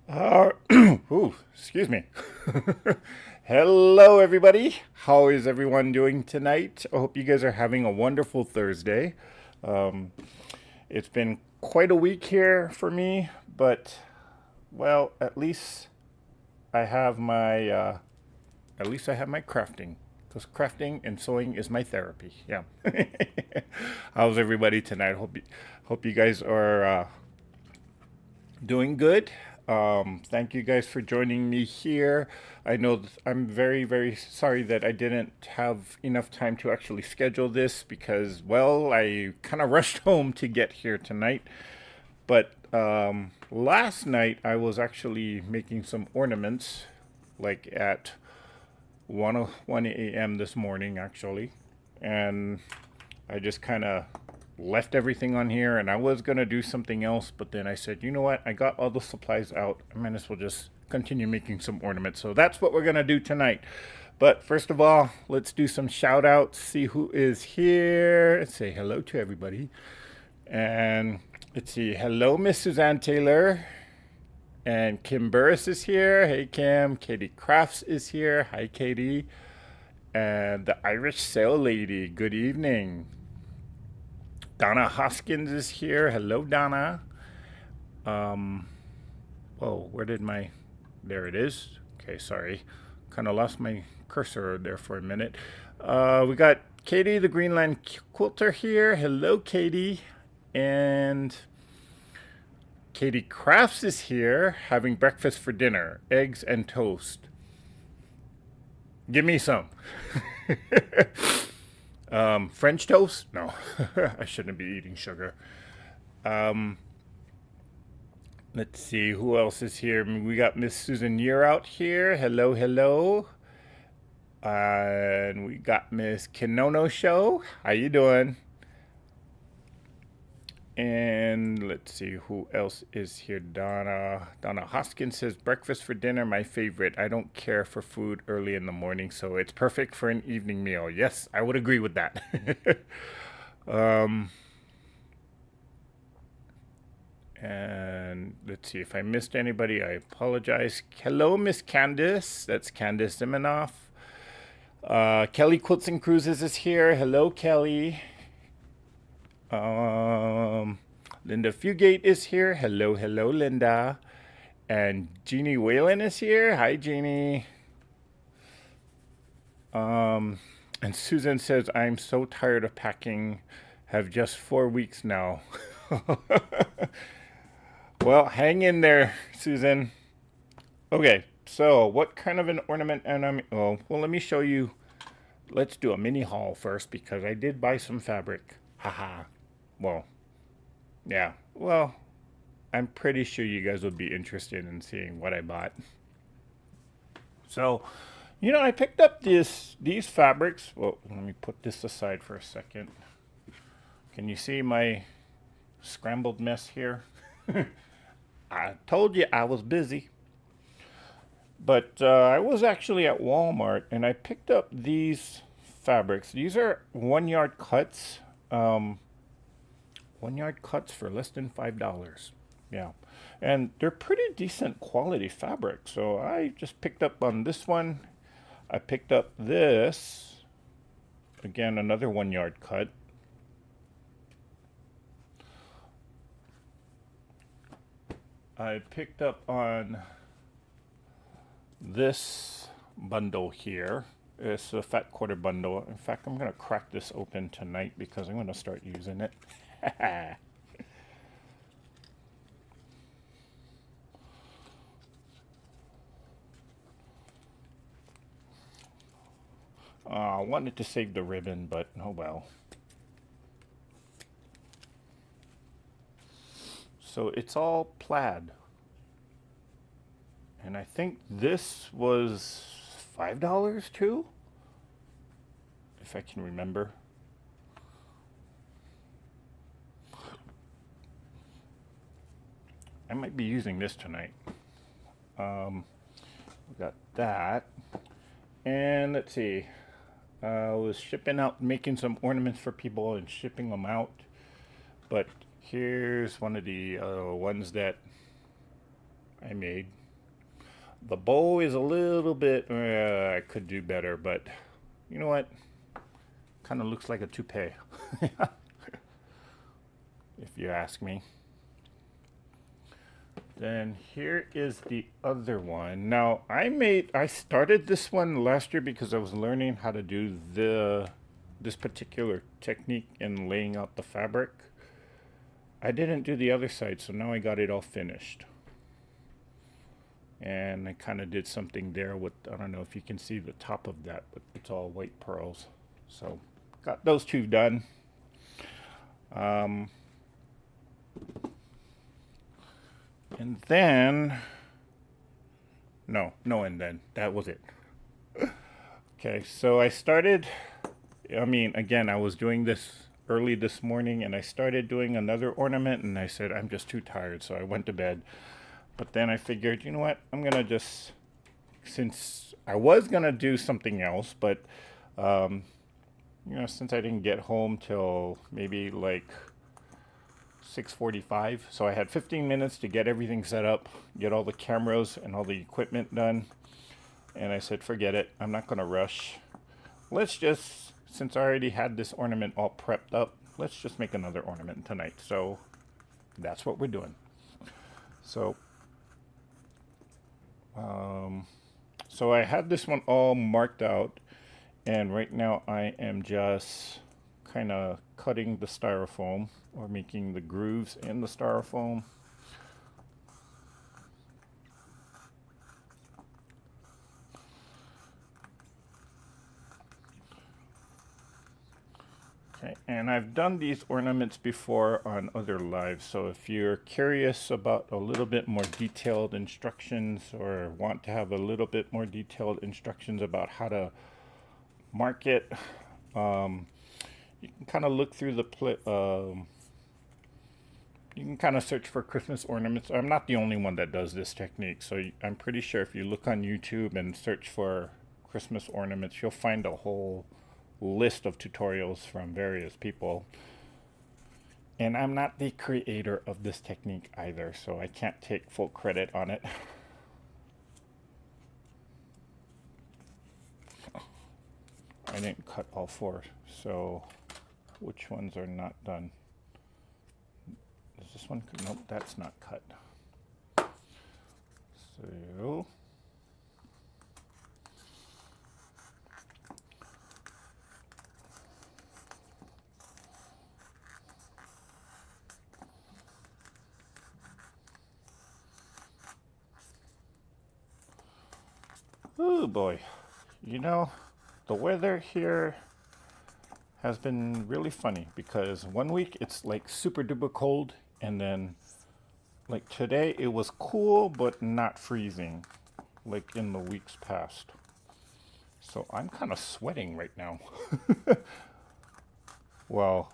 Ooh, excuse me. Hello, everybody. How is everyone doing tonight? I hope you guys are having a wonderful Thursday. Um, it's been quite a week here for me, but well, I have my at least I have my crafting because crafting and sewing is my therapy. Yeah. How's everybody tonight? Hope you guys are doing good. Thank you guys for joining me here. I know I'm very, very sorry that I didn't have enough time to actually schedule this because, well, I kind of rushed home to get here tonight. But last night I was actually making some ornaments, like at 1 a.m. this morning, actually. And I just kind of left everything on here and I was going to do something else, but then I said, you know what? I got all the supplies out. I might as well just continue making some ornaments. So that's what we're going to do tonight. But first of all, let's do some shout outs, see who is here, and say hello to everybody. And let's see, hello, Miss Suzanne Taylor. And Kim Burris is here. Hey, Kim. Katie Crafts is here. Hi, Katie. And the Irish Sail Lady. Good evening. Donna Hoskins is here. Hello, Donna. Whoa, where did my... There it is. Okay, sorry. Kind of lost my cursor there for a minute. We got Katie, the Greenland Quilter here. Hello, Katie. And Katie Crafts is here having breakfast for dinner. Eggs and toast. Give me some. French toast? No, I shouldn't be eating sugar. Um, let's see, who else is here? We got Miss Susan Year out here. Hello, hello. And we got Miss Kinono Show. How you doing? And let's see who else is here. Donna Hoskins says breakfast for dinner, my favorite. I don't care for food early in the morning, so it's perfect for an evening meal. Yes, I would agree with that. um, and let's see if I missed anybody. I apologize. Hello, Miss Candice. That's Candice Zimenoff. Kelly Quilts and Cruises is here. Hello, Kelly. Linda Fugate is here. Hello, hello, Linda. And Jeannie Whalen is here. Hi, Jeannie. And Susan says, I'm so tired of packing. Have just 4 weeks now. Well, hang in there, Susan. Okay, so what kind of an ornament? And well, let me show you. Let's do a mini haul first because I did buy some fabric. Haha. Well, yeah. Well, I'm pretty sure you guys would be interested in seeing what I bought. So, I picked up these fabrics. Well, let me put this aside for a second. Can you see my scrambled mess here? I told you I was busy. But I was actually at Walmart and I picked up these fabrics. These are 1 yard cuts. 1 yard cuts for less than $5. Yeah. And they're pretty decent quality fabric. So I just picked up on this one. I picked up this. Again, another 1 yard cut. I picked up on this bundle here. It's a fat quarter bundle. In fact, I'm going to crack this open tonight because I'm going to start using it. I wanted to save the ribbon, but oh well. So it's all plaid. And I think this was $5 too, if I can remember. I might be using this tonight. We got that. And let's see. I was shipping out, making some ornaments for people and shipping them out. But here's one of the ones that I made. The bow is a little bit, I could do better, but you know what? Kind of looks like a toupee, if you ask me. Then here is the other one. Now I started this one last year because I was learning how to do this particular technique in laying out the fabric. I didn't do the other side, so now I got it all finished. And I kind of did something there with, I don't know if you can see the top of that, but it's all white pearls. So got those two done. And then, and then, that was it. Okay, so I started, again, I was doing this early this morning and I started doing another ornament and I said, I'm just too tired, so I went to bed. But then I figured, you know what, I'm gonna just, since I was gonna do something else, but, since I didn't get home till maybe like 6:45, so I had 15 minutes to get everything set up, get all the cameras and all the equipment done. And I said, forget it, I'm not gonna rush. Let's just, since I already had this ornament all prepped up, let's just make another ornament tonight. So that's what we're doing. So so I had this one all marked out, and right now I am just kind of cutting the styrofoam, or making the grooves in the styrofoam. Okay, and I've done these ornaments before on other lives, so if you're curious about a little bit more detailed instructions or want to have a little bit more detailed instructions about how to mark it, you can kind of look through you can kind of search for Christmas ornaments. I'm not the only one that does this technique, so I'm pretty sure if you look on YouTube and search for Christmas ornaments, you'll find a whole list of tutorials from various people. And I'm not the creator of this technique either, so I can't take full credit on it. I didn't cut all four, so which ones are not done? Is this one? Nope, that's not cut. So oh boy, the weather here has been really funny because one week it's like super duper cold, and then like today it was cool but not freezing like in the weeks past. So I'm kind of sweating right now. Well,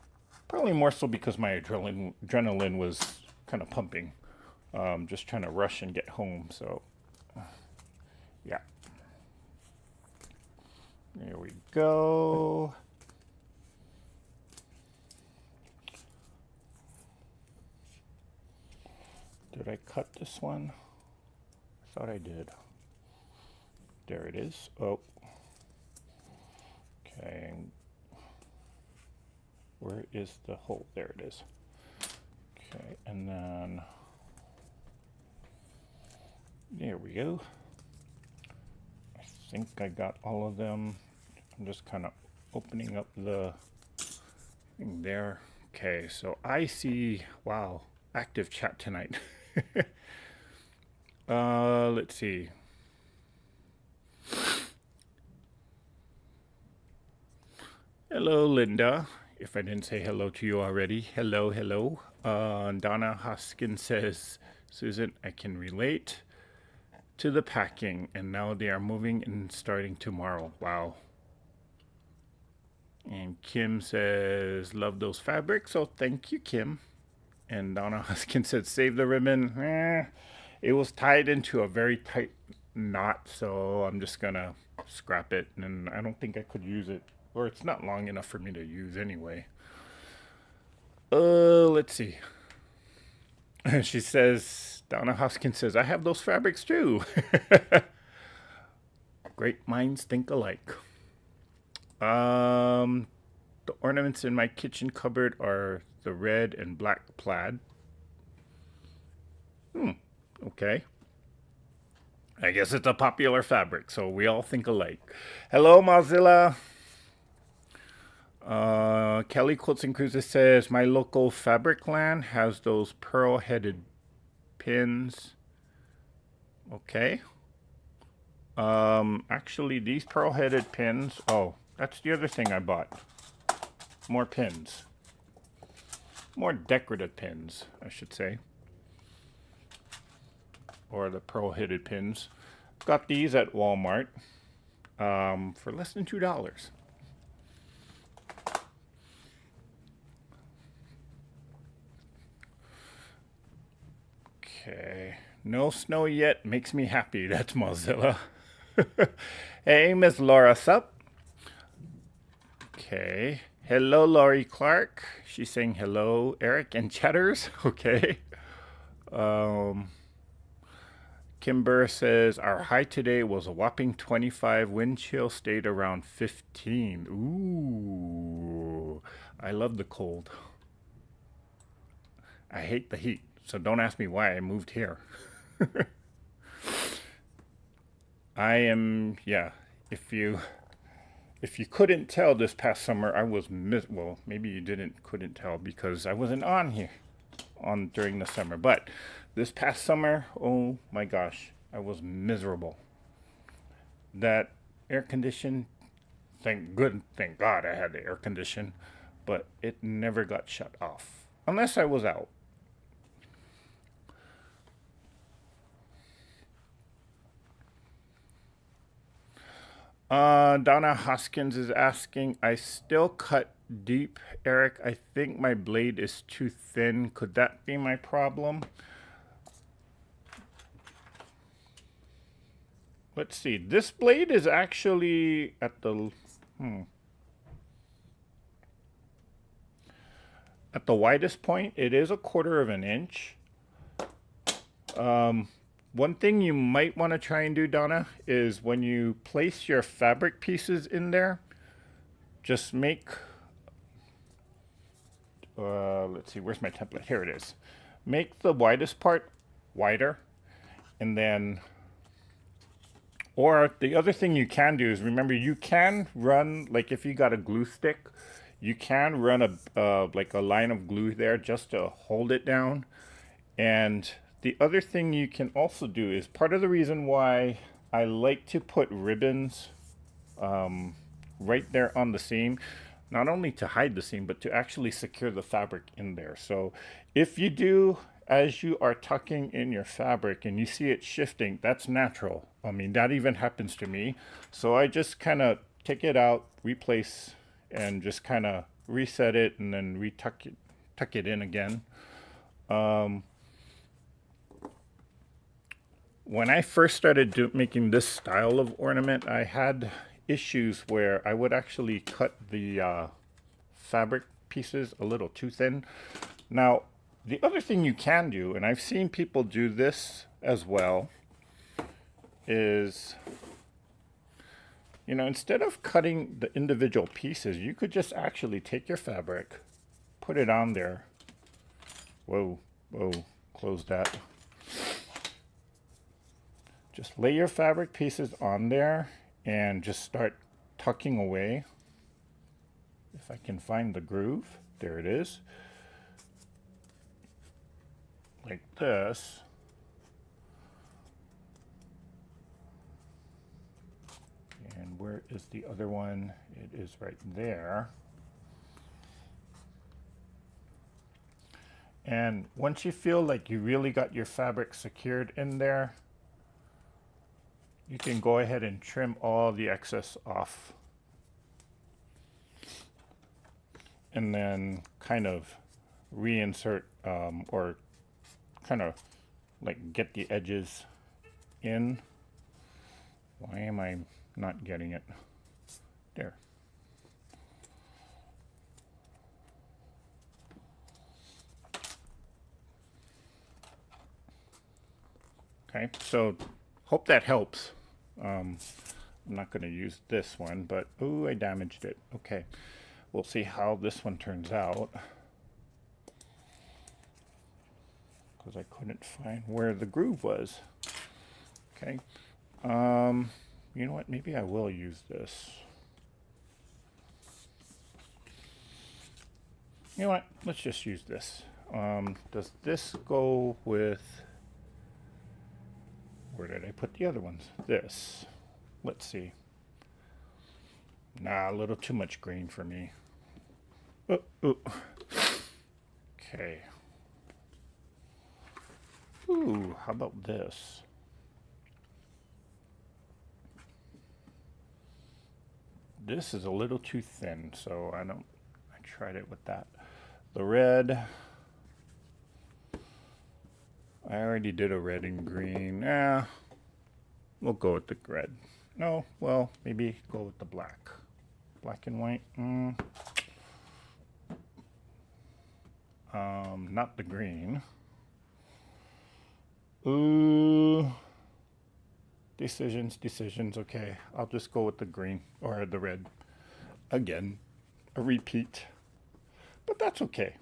probably more so because my adrenaline was kind of pumping. Just trying to rush and get home, so yeah. There we go. Did I cut this one? I thought I did. There it is. Oh. Okay. Where is the hole? There it is. Okay, and then there we go. I think I got all of them. I'm just kind of opening up the thing there. Okay, so I see, wow, active chat tonight. Let's see. Hello, Linda. If I didn't say hello to you already, hello, hello. Donna Hoskins says, Susan, I can relate to the packing, and now they are moving and starting tomorrow. Wow. And Kim says, love those fabrics. So thank you, Kim. And Donna Hoskins said, save the ribbon. It was tied into a very tight knot, so I'm just gonna scrap it, and I don't think I could use it, or it's not long enough for me to use anyway. Let's see. She says, Donna Hoskins says, I have those fabrics too. Great minds think alike. The ornaments in my kitchen cupboard are the red and black plaid. Okay. I guess it's a popular fabric, so we all think alike. Hello, Mozilla. Kelly Quilts and Cruises says, my local fabric land has those pearl-headed pins. Okay. Actually, these pearl-headed pins... Oh, that's the other thing I bought. More pins. More decorative pins, I should say. Or the pearl-headed pins. Got these at Walmart for less than $2. Okay. No snow yet makes me happy. That's Mozilla. Hey, Miss Laura Sup. Okay. Hello, Laurie Clark. She's saying hello, Eric and Chatters. Okay. Kimber says, our high today was a whopping 25. Wind chill stayed around 15. Ooh. I love the cold. I hate the heat, so don't ask me why I moved here. I am, yeah, if you couldn't tell this past summer, I was well, maybe you couldn't tell because I wasn't on here during the summer, but this past summer, oh my gosh, I was miserable. That air condition, thank God I had the air condition, but it never got shut off unless I was out. Donna Hoskins is asking, I still cut deep, Eric. I think my blade is too thin. Could that be my problem? Let's see. This blade is actually at the at the widest point. It is 1/4 of an inch. One thing you might want to try and do, Donna, is when you place your fabric pieces in there, just make, let's see, where's my template? Here it is. Make the widest part wider, and then, or the other thing you can do is, remember, you can run, like if you got a glue stick, you can run like a line of glue there just to hold it down. And the other thing you can also do is, part of the reason why I like to put ribbons right there on the seam, not only to hide the seam, but to actually secure the fabric in there. So if you do, as you are tucking in your fabric and you see it shifting, that's natural. I mean, that even happens to me. So I just kind of take it out, replace, and just kind of reset it and then tuck it in again. When I first started making this style of ornament, I had issues where I would actually cut the fabric pieces a little too thin. Now, the other thing you can do, and I've seen people do this as well, is, you know, instead of cutting the individual pieces, you could just actually take your fabric, put it on there. Whoa, close that. Just lay your fabric pieces on there and just start tucking away. If I can find the groove, there it is. Like this. And where is the other one? It is right there. And once you feel like you really got your fabric secured in there, you can go ahead and trim all the excess off. And then kind of reinsert or kind of like get the edges in. Why am I not getting it? There. Okay, so hope that helps. I'm not going to use this one, but ooh, I damaged it. Okay, we'll see how this one turns out. Because I couldn't find where the groove was. Okay, you know what? Maybe I will use this. You know what? Let's just use this. Does this go with... Where did I put the other ones? This. Let's see. Nah, a little too much green for me. Oh, oh. Okay. Ooh, how about this? This is a little too thin, so I tried it with that. The red, I already did a red and green. We'll go with the red. No, well, maybe go with the black. Black and white. Not the green. Ooh. Decisions. Okay, I'll just go with the green or the red. Again, a repeat. But that's okay.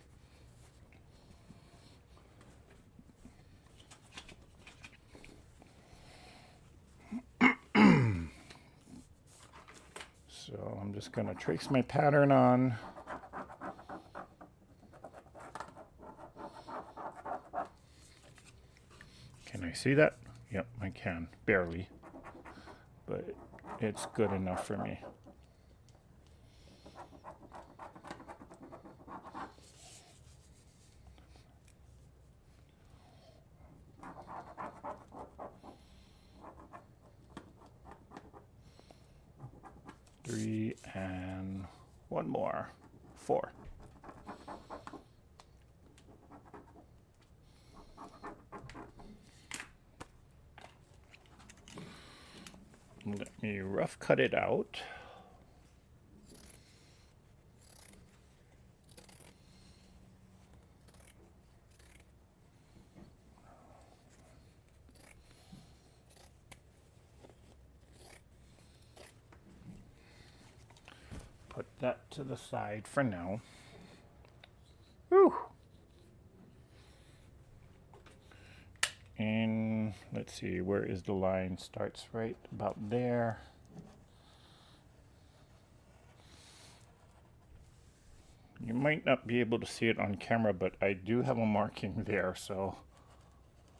So I'm just going to trace my pattern on. Can I see that? Yep, I can. Barely. But it's good enough for me. Three and one more. 4. Let me rough cut it out. Put that to the side for now. Whew. And let's see, where is the line? Starts right about there. You might not be able to see it on camera, but I do have a marking there, so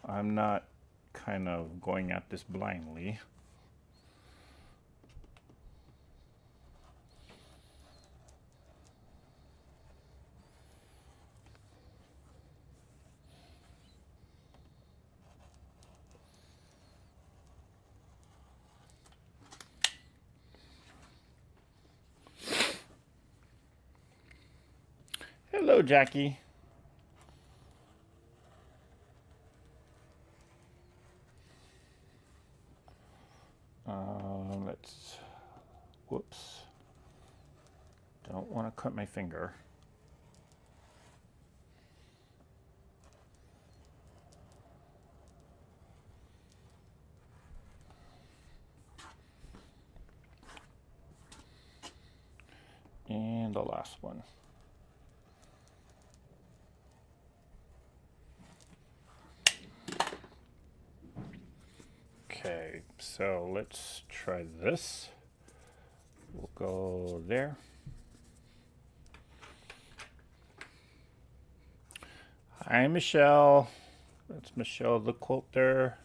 I'm not kind of going at this blindly. Hello, Jackie. Whoops. Don't want to cut my finger. And the last one. Okay, so let's try this. We'll go there. Hi, Michelle. That's Michelle the quilter.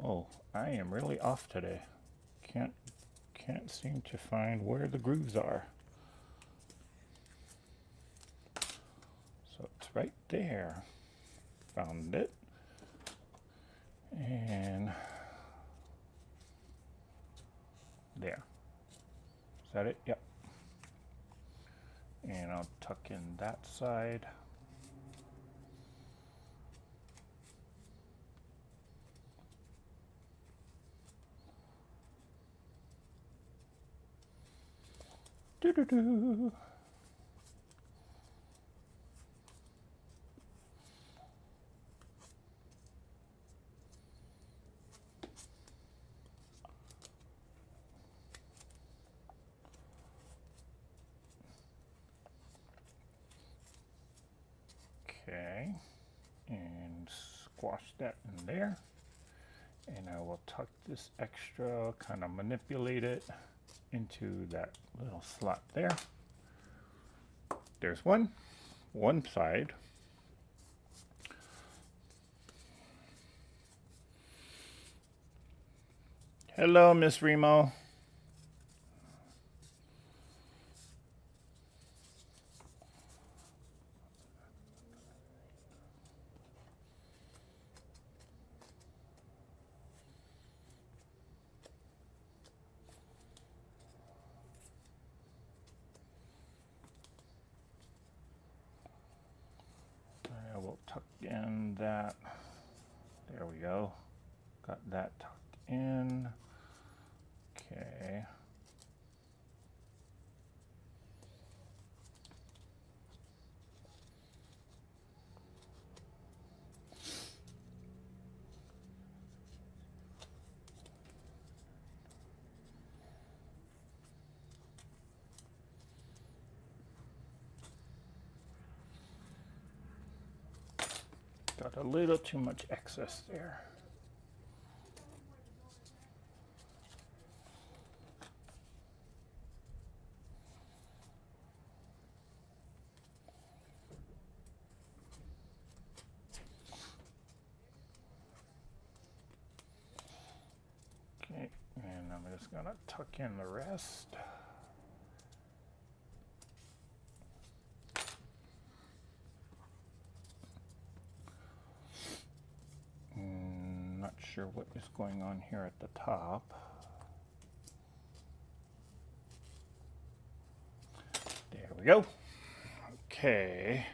Oh, I am really off today. Can't seem to find where the grooves are. So it's right there. Found it. And there. Is that it? Yep. And I'll tuck in that side. Doo-doo-doo. squash that in there. And I will tuck this extra, kind of manipulate it into that little slot there. There's one side. Hello, Miss Remo. I will tuck in that. There we go. Got that tucked in. Okay. Got a little too much excess there. Okay, and I'm just gonna tuck in the rest. Not sure what is going on here at the top. There we go. Okay.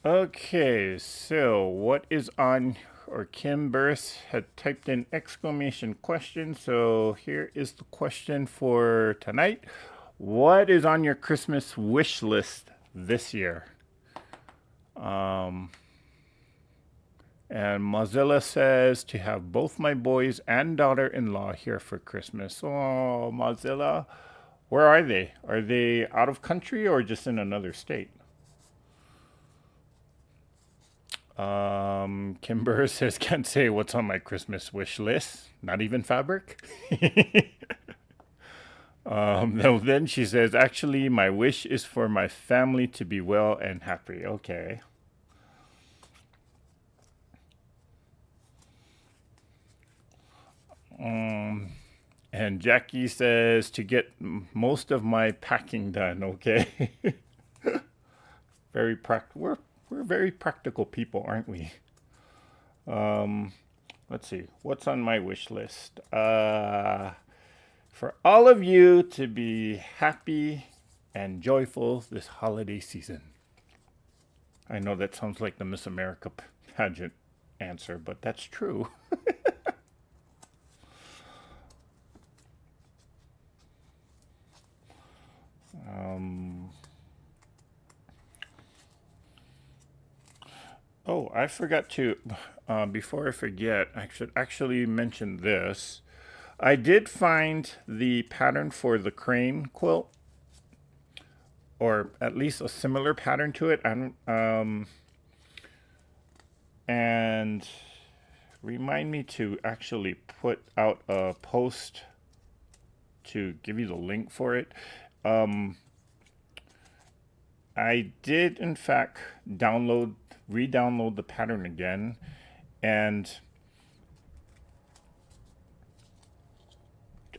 Okay, so what is on, or Kim Burris had typed in exclamation question. So here is the question for tonight. What is on your Christmas wish list this year? And Mozilla says to have both my boys and daughter-in-law here for Christmas. Oh, Mozilla, where are they? Are they out of country or just in another state? Kimber says, can't say what's on my Christmas wish list. Not even fabric. No, then she says, actually, my wish is for my family to be well and happy. Okay. And Jackie says to get most of my packing done. Okay. Very practical. We're very practical people, aren't we? Let's see. What's on my wish list? For all of you to be happy and joyful this holiday season. I know that sounds like the Miss America pageant answer, but that's true. Oh, I forgot to, before I forget, I should actually mention this. I did find the pattern for the crane quilt, or at least a similar pattern to it. And remind me to actually put out a post to give you the link for it. I did, in fact, re-download the pattern again, and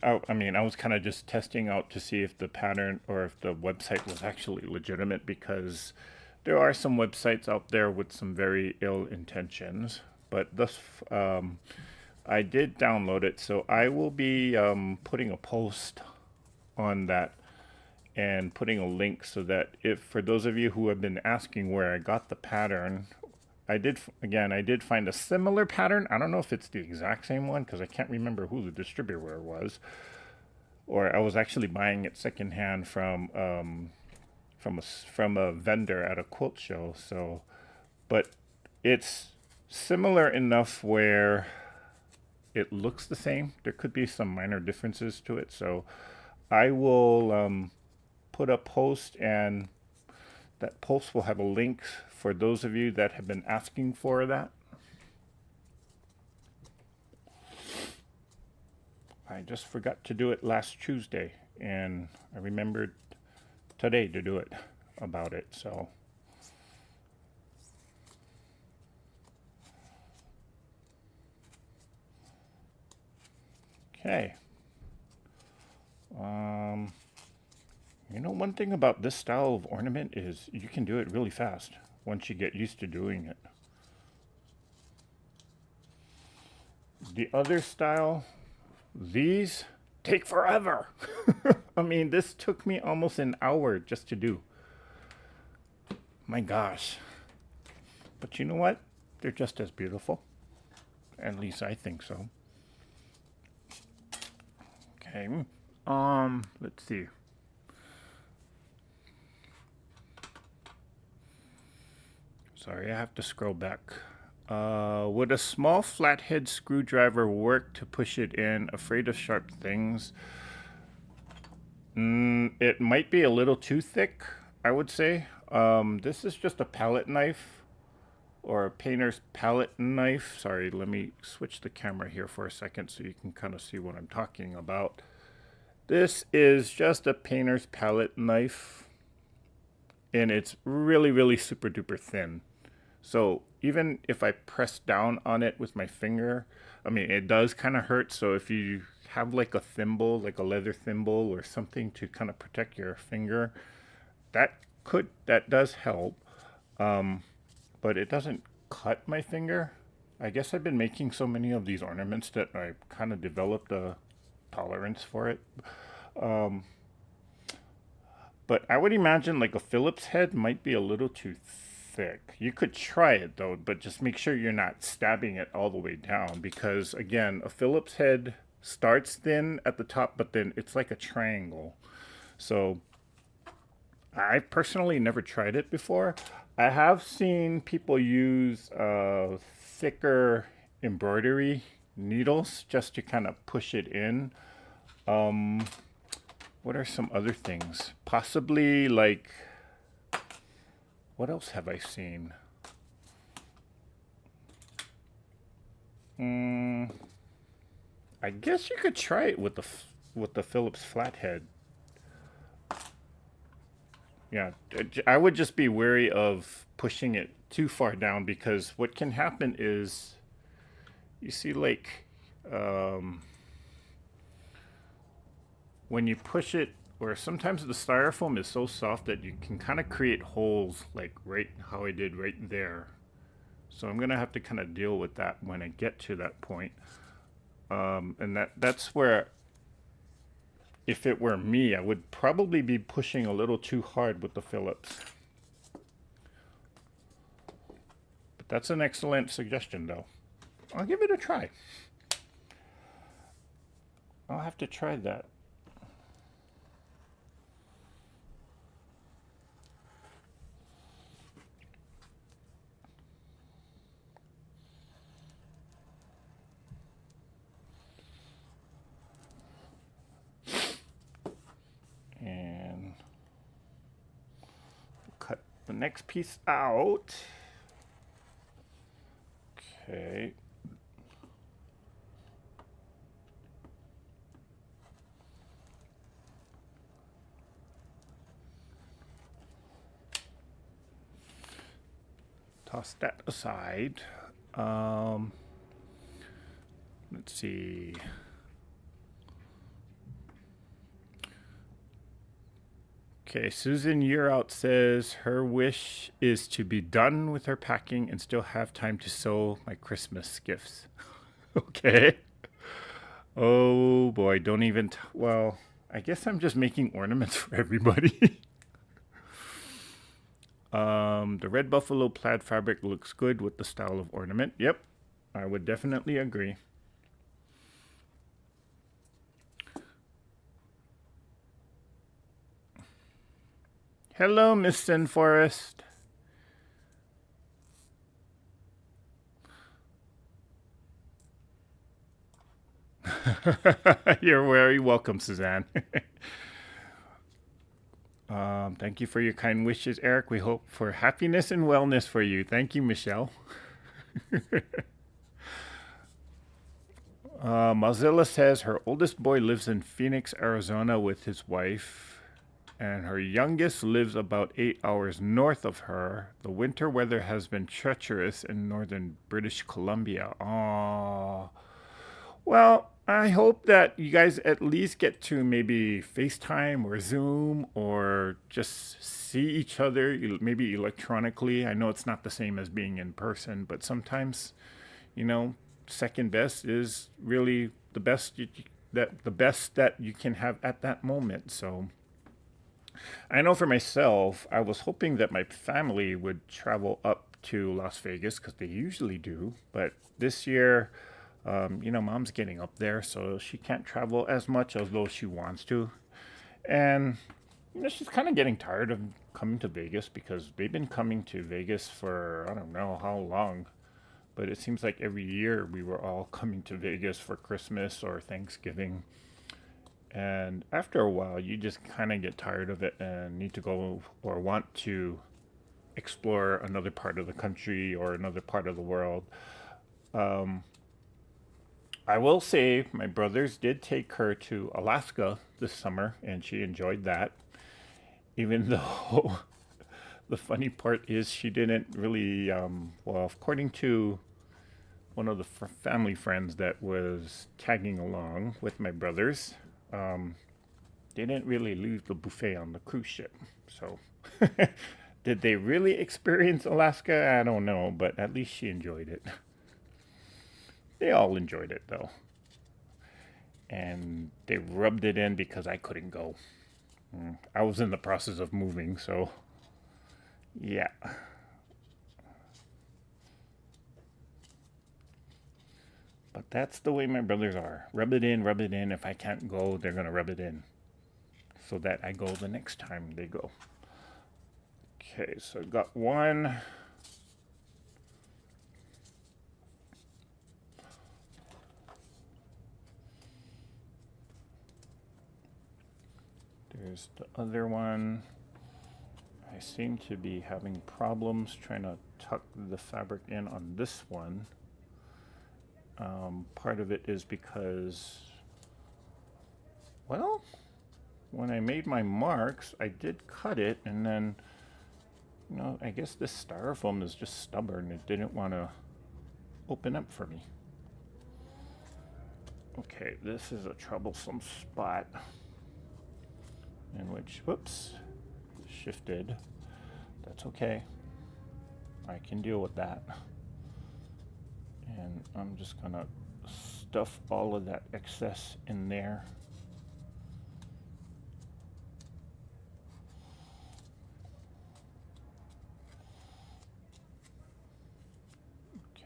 I was kind of just testing out to see if the pattern or if the website was actually legitimate, because there are some websites out there with some very ill intentions. But thus, I did download it, so I will be putting a post on that and putting a link so that if, for those of you who have been asking where I got the pattern, I did find a similar pattern. I don't know if it's the exact same one because I can't remember who the distributor was, or I was actually buying it secondhand from a vendor at a quilt show. So, but it's similar enough where it looks the same. There could be some minor differences to it. So I will put a post, and that post will have a link for those of you that have been asking for that. I just forgot to do it last Tuesday, and I remembered today to do it about it, so. Okay. You know, one thing about this style of ornament is you can do it really fast once you get used to doing it. The other style, these take forever. I mean, this took me almost an hour just to do. My gosh. But you know what? They're just as beautiful. At least I think so. Okay. Let's see. Sorry, I have to scroll back. Would a small flathead screwdriver work to push it in? Afraid of sharp things? It might be a little too thick, I would say. This is just a palette knife, or a painter's palette knife. Sorry, let me switch the camera here for a second so you can kind of see what I'm talking about. This is just a painter's palette knife, and it's really, really super duper thin. So even if I press down on it with my finger, I mean, it does kind of hurt. So if you have like a thimble, like a leather thimble or something to kind of protect your finger, that does help. But it doesn't cut my finger. I guess I've been making so many of these ornaments that I kind of developed a tolerance for it. But I would imagine like a Phillips head might be a little too thick. You could try it though, but just make sure you're not stabbing it all the way down, because again, a Phillips head starts thin at the top, but then it's like a triangle. So I personally never tried it before. I have seen people use thicker embroidery needles just to kind of push it in. What are some other things? Possibly like, what else have I seen? I guess you could try it with the Phillips flathead. Yeah, I would just be wary of pushing it too far down, because what can happen is, you see, like, when you push it, or sometimes the styrofoam is so soft that you can kind of create holes, like right how I did right there. So I'm gonna have to kind of deal with that when I get to that point. And that's where, if it were me, I would probably be pushing a little too hard with the Phillips. But that's an excellent suggestion, though. I'll give it a try. I'll have to try that. And cut the next piece out. Okay. Toss that aside. Let's see. Okay, Susan Year Out says her wish is to be done with her packing and still have time to sew my Christmas gifts. Okay. Oh boy, don't even. Well, I guess I'm just making ornaments for everybody. The red buffalo plaid fabric looks good with the style of ornament. Yep, I would definitely agree. Hello, Miss Sin Forest. You're very welcome, Suzanne. Thank you for your kind wishes, Eric. We hope for happiness and wellness for you. Thank you, Michelle. Mozilla says her oldest boy lives in Phoenix, Arizona with his wife, and her youngest lives about 8 hours north of her. The winter weather has been treacherous in northern British Columbia. Aww. Well, I hope that you guys at least get to maybe FaceTime or Zoom or just see each other, maybe electronically. I know it's not the same as being in person, but sometimes, you know, second best is really the best the best that you can have at that moment. So I know for myself, I was hoping that my family would travel up to Las Vegas because they usually do, but this year, mom's getting up there, so she can't travel as much as though she wants to. And, she's kind of getting tired of coming to Vegas because they've been coming to Vegas for I don't know how long. But it seems like every year we were all coming to Vegas for Christmas or Thanksgiving. And after a while, you just kind of get tired of it and need to go or want to explore another part of the country or another part of the world. Um, I will say my brothers did take her to Alaska this summer and she enjoyed that. Even though the funny part is she didn't really, well, according to one of the family friends that was tagging along with my brothers, um, they didn't really leave the buffet on the cruise ship. So, did they really experience Alaska? I don't know, but at least she enjoyed it. They all enjoyed it though. And they rubbed it in because I couldn't go. I was in the process of moving, so yeah. But that's the way my brothers are. Rub it in, rub it in. If I can't go, they're going to rub it in so that I go the next time they go. Okay, so I got one. There's the other one. I seem to be having problems trying to tuck the fabric in on this one. Part of it is because, well, when I made my marks, I did cut it, and then, I guess this styrofoam is just stubborn. It didn't want to open up for me. Okay, this is a troublesome spot in which, whoops, shifted. That's okay. I can deal with that. And I'm just gonna stuff all of that excess in there.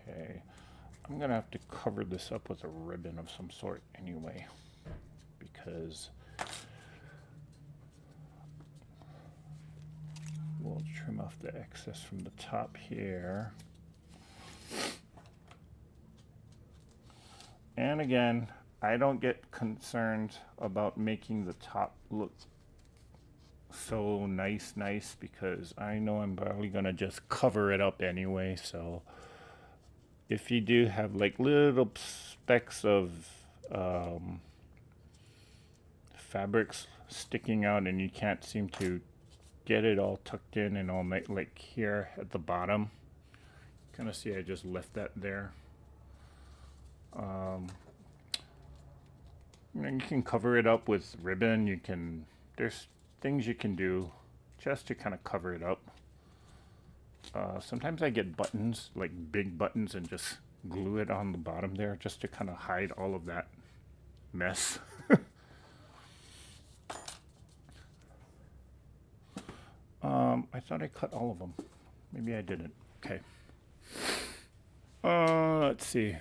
Okay, I'm gonna have to cover this up with a ribbon of some sort anyway, because we'll trim off the excess from the top here. And again, I don't get concerned about making the top look so nice because I know I'm probably gonna just cover it up anyway. So if you do have like little specks of fabrics sticking out and you can't seem to get it all tucked in and all night, like here at the bottom, kind of see I just left that there. You can cover it up with ribbon. There's things you can do just to kind of cover it up. Sometimes I get buttons, like big buttons, and just glue it on the bottom there just to kind of hide all of that mess. I thought I cut all of them. Maybe I didn't. Okay. Let's see.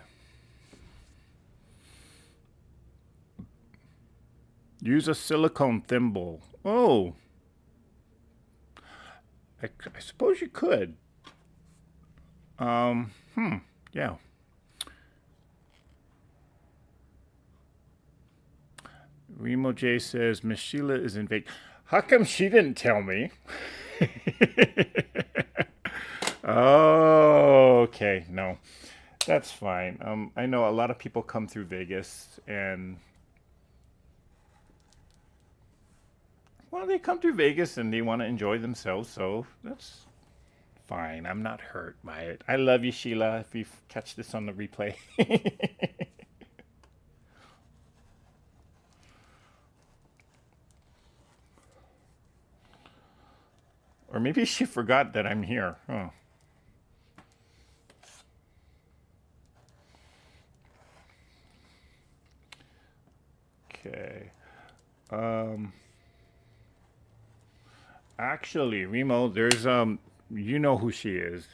Use a silicone thimble. Oh. I suppose you could. Yeah. Remo J says, Miss Sheila is in Vegas. How come she didn't tell me? Oh, okay. No, that's fine. I know a lot of people come through Vegas and, well, they come through Vegas and they want to enjoy themselves, so that's fine. I'm not hurt by it. I love you, Sheila, if you catch this on the replay. Or maybe she forgot that I'm here. Oh, okay. Um, Actually, Remo, there's you know who she is,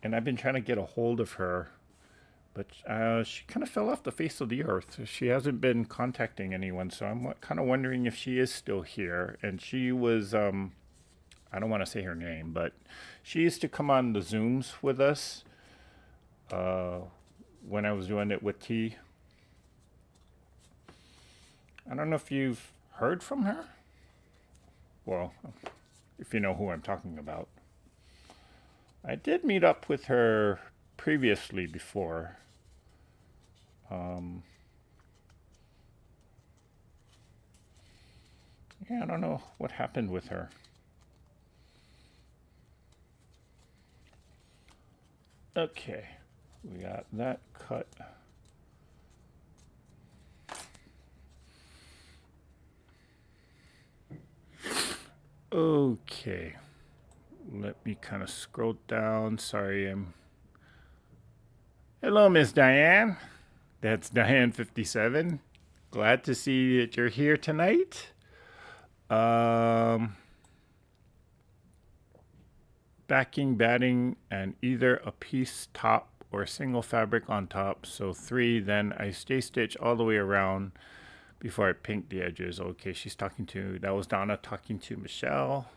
and I've been trying to get a hold of her, but she kind of fell off the face of the earth. She hasn't been contacting anyone, so I'm kind of wondering if she is still here. And she was, I don't want to say her name, but she used to come on the Zooms with us uh, when I was doing it with T. I don't know if you've heard from her. Well, if you know who I'm talking about. I did meet up with her previously before. Um, yeah, I don't know what happened with her. Okay, we got that cut. Okay, let me kind of scroll down. Sorry, I'm. Hello, Miss Diane. That's Diane 57. Glad to see that you're here tonight. Um, Backing, batting, and either a piece top or a single fabric on top. So 3, then I stay stitch all the way around before I paint the edges. Okay, that was Donna talking to Michelle.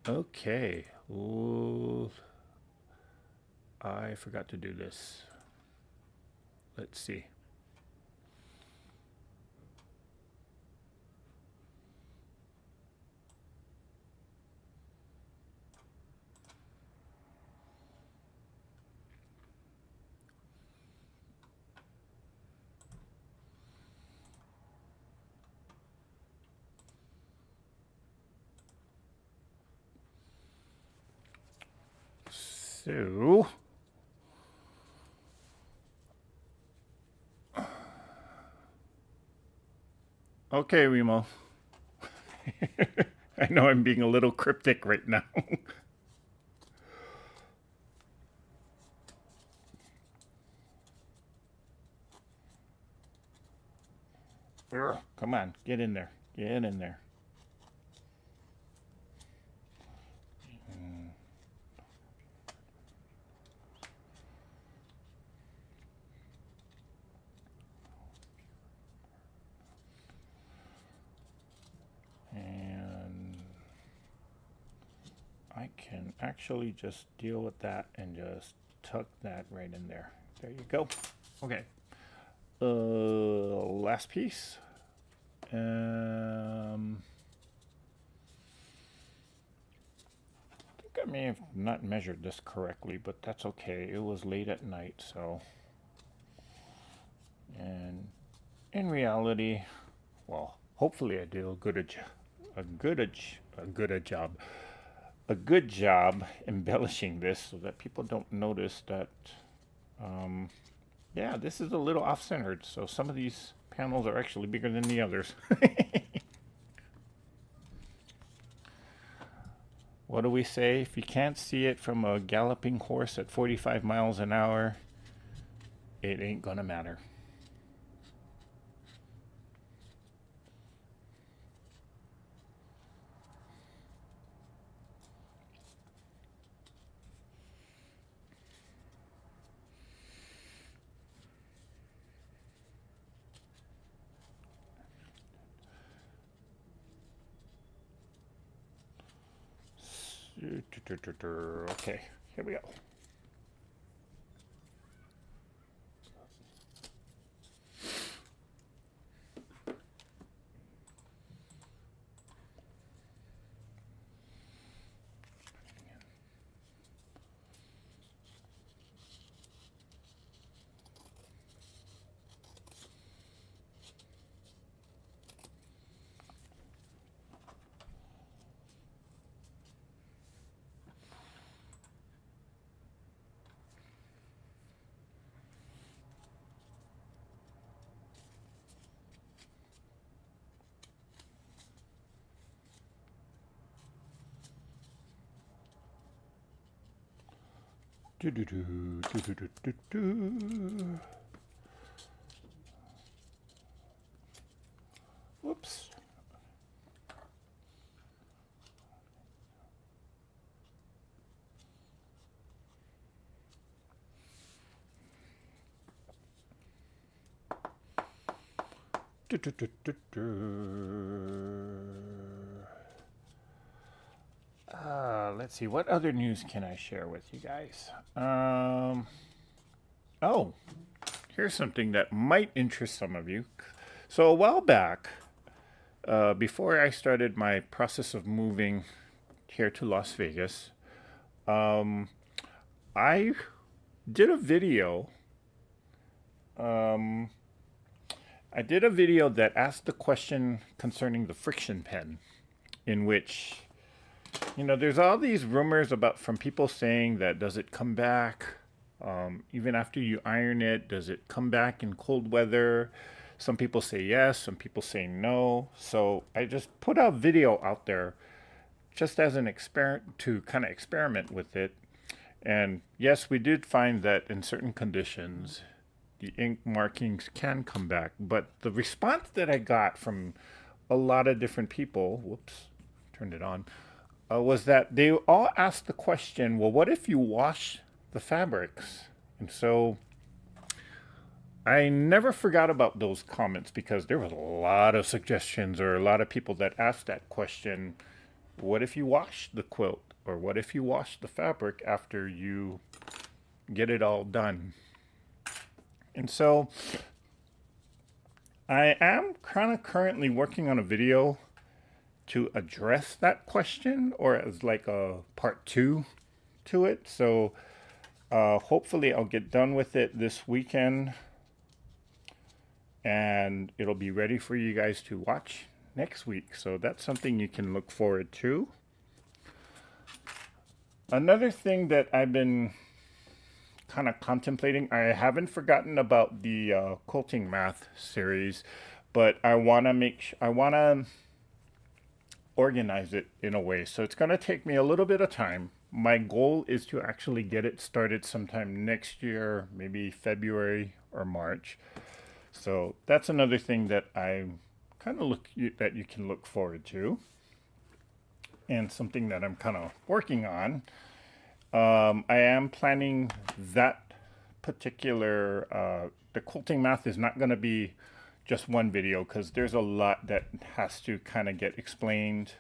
Okay. Ooh, I forgot to do this. Let's see. So, okay, Remo. I know I'm being a little cryptic right now. Come on, get in there. Get in there. And I can actually just deal with that and just tuck that right in there. There you go. Okay. Last piece. I think I may have not measured this correctly, but that's okay. It was late at night, so. And in reality, well, hopefully I did a good job embellishing this so that people don't notice that. Um, yeah, this is a little off-centered, so some of these panels are actually bigger than the others. What do we say? If you can't see it from a galloping horse at 45 miles an hour, it ain't gonna matter. Okay, here we go. Whoops. Let's see, what other news can I share with you guys? Oh, here's something that might interest some of you. So a while back, before I started my process of moving here to Las Vegas, I did a video. I did a video that asked the question concerning the friction pen, in which, there's all these rumors about from people saying that does it come back even after you iron it? Does it come back in cold weather? Some people say yes, some people say no. So I just put a video out there just as an experiment to kind of experiment with it. And yes, we did find that in certain conditions, the ink markings can come back. But the response that I got from a lot of different people, whoops, turned it on, was that they all asked the question, well, what if you wash the fabrics? And so I never forgot about those comments because there was a lot of suggestions or a lot of people that asked that question. What if you wash the quilt? Or what if you wash the fabric after you get it all done? And so I am kind of currently working on a video to address that question, or as like a part 2 to it. So hopefully I'll get done with it this weekend and it'll be ready for you guys to watch next week. So that's something you can look forward to. Another thing that I've been kind of contemplating, I haven't forgotten about the quilting math series, but I want to organize it in a way. So it's going to take me a little bit of time. My goal is to actually get it started sometime next year, maybe February or March. So that's another thing that I'm kind of that you can look forward to, and something that I'm kind of working on. I am planning that particular, the quilting math is not going to be just one video because there's a lot that has to kind of get explained.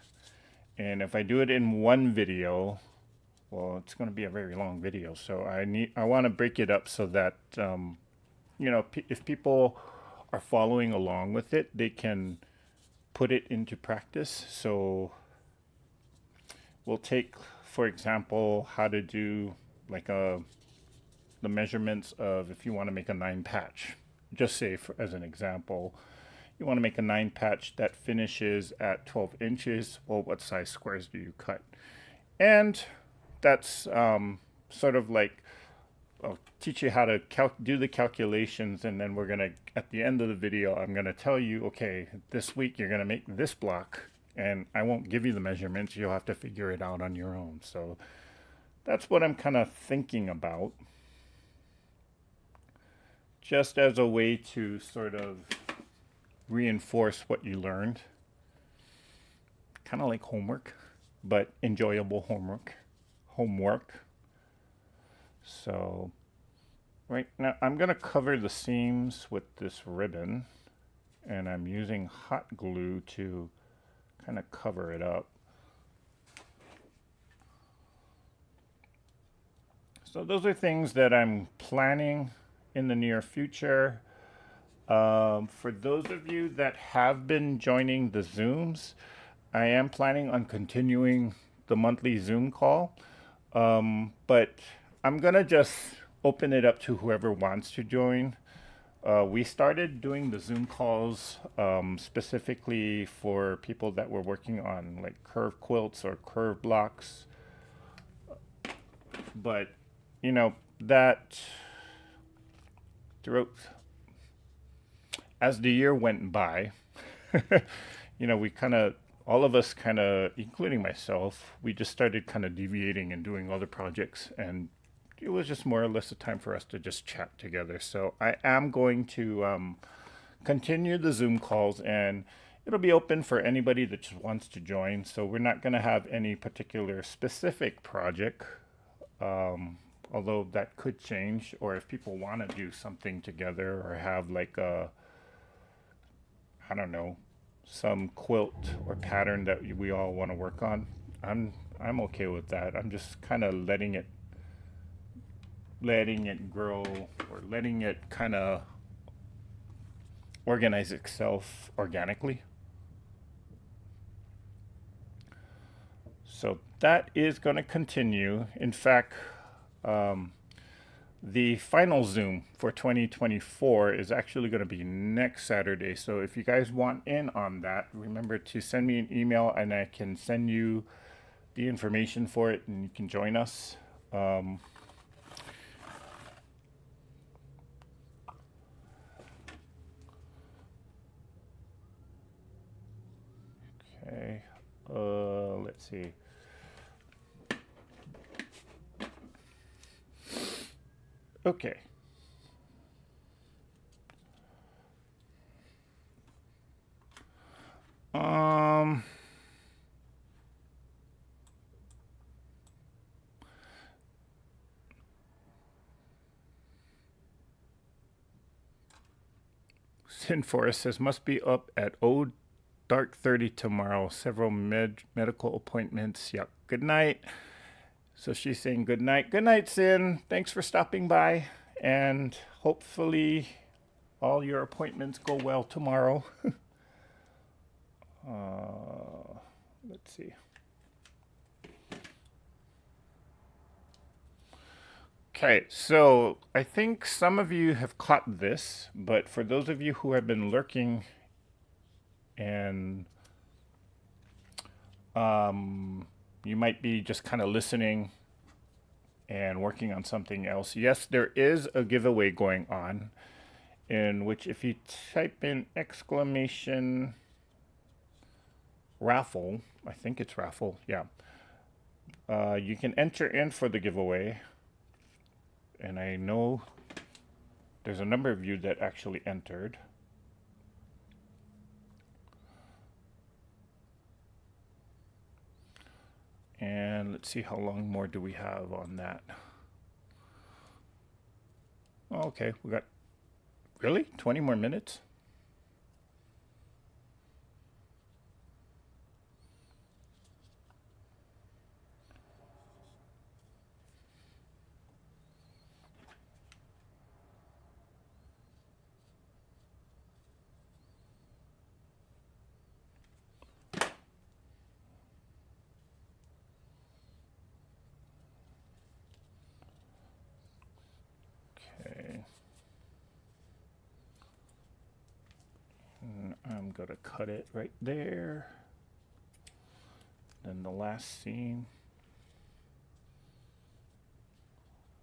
And if I do it in one video, well, it's going to be a very long video. So I want to break it up so that, if people are following along with it, they can put it into practice. So we'll take, for example, how to do like the measurements of if you want to make a 9 patch. Just say as an example, you want to make a 9 patch that finishes at 12 inches. Well, what size squares do you cut? And that's sort of like, I'll teach you how to do the calculations, and then we're going to, at the end of the video, I'm going to tell you, okay, this week you're going to make this block, and I won't give you the measurements. You'll have to figure it out on your own. So that's what I'm kind of thinking about, just as a way to sort of reinforce what you learned. Kind of like homework, but enjoyable homework. So right now I'm going to cover the seams with this ribbon, and I'm using hot glue to kind of cover it up. So those are things that I'm planning in the near future. For those of you that have been joining the Zooms, I am planning on continuing the monthly Zoom call, but I'm gonna just open it up to whoever wants to join. We started doing the Zoom calls specifically for people that were working on like curved quilts or curved blocks, but that throughout, as the year went by, we kind of, all of us kind of, including myself, we just started kind of deviating and doing other projects and, it was just more or less a time for us to just chat together. So I am going to continue the Zoom calls, and it'll be open for anybody that just wants to join. So we're not going to have any particular specific project, although that could change. Or if people want to do something together or have like a, I don't know, some quilt or pattern that we all want to work on, I'm okay with that. I'm just kind of letting it grow, or letting it kind of organize itself organically. So that is going to continue. In fact, the final Zoom for 2024 is actually going to be next Saturday. So if you guys want in on that, remember to send me an email and I can send you the information for it and you can join us. Okay, let's see. Okay. Sin Forest says must be up at dark 30 tomorrow. Several medical appointments. Yep. Good night. So she's saying good night. Good night, Sin. Thanks for stopping by, and hopefully all your appointments go well tomorrow. Let's see. Okay, so I think some of you have caught this, but for those of you who have been lurking and you might be just kind of listening and working on something else. Yes, there is a giveaway going on, in which if you type in exclamation raffle, I think it's raffle, yeah, you can enter in for the giveaway. And I know there's a number of you that actually entered. And let's see, how long more do we have on that? Okay, we got, really? 20 more minutes? Okay. And I'm gonna cut it right there. Then the last seam.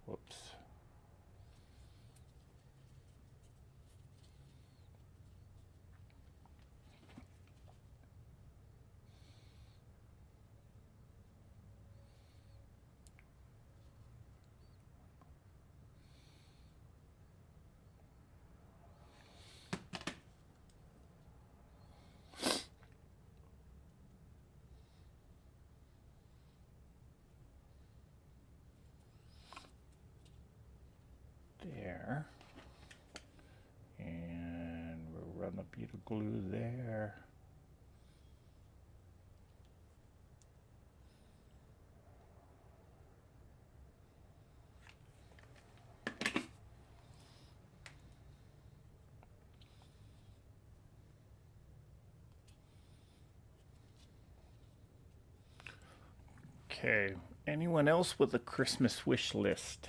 Whoops. There. And we'll run a bead of glue there. Okay, anyone else with a Christmas wish list?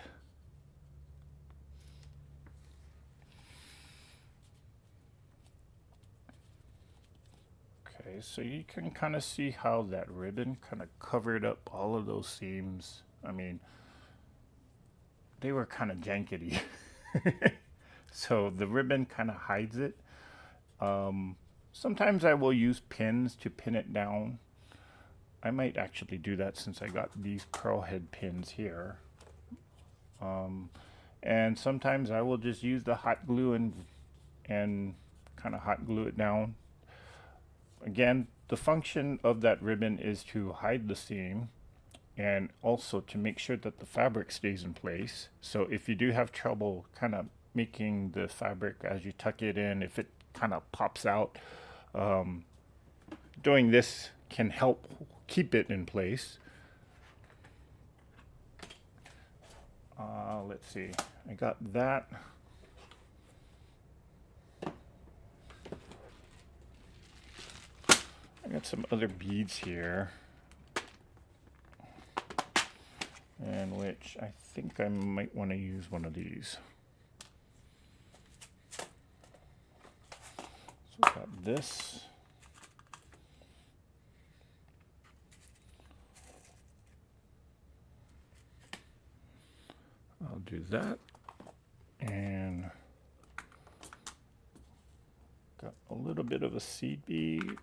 Okay, so you can kind of see how that ribbon kind of covered up all of those seams. I mean, they were kind of jankety. So the ribbon kind of hides it. Sometimes I will use pins to pin it down. I might actually do that since I got these pearl head pins here. And sometimes I will just use the hot glue and kind of hot glue it down. Again, the function of that ribbon is to hide the seam and also to make sure that the fabric stays in place. So if you do have trouble kind of making the fabric as you tuck it in, if it kind of pops out, um, doing this can help keep it in place. Let's see, I got that. I got some other beads here, and which I think I might want to use one of these. So I got this. I'll do that, and got a little bit of a seed bead.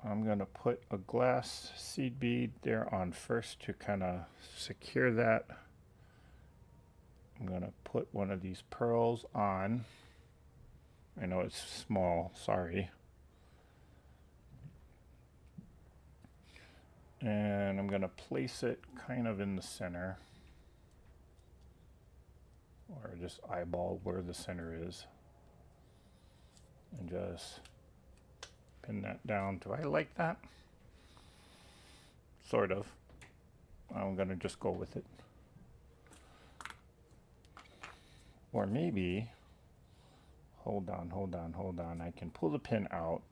I'm going to put a glass seed bead there on first to kind of secure that. I'm going to put one of these pearls on. I know it's small, sorry. And I'm going to place it kind of in the center, or just eyeball where the center is, and just pin that down. Do I like that? Sort of. I'm going to just go with it. Or maybe, hold on, I can pull the pin out.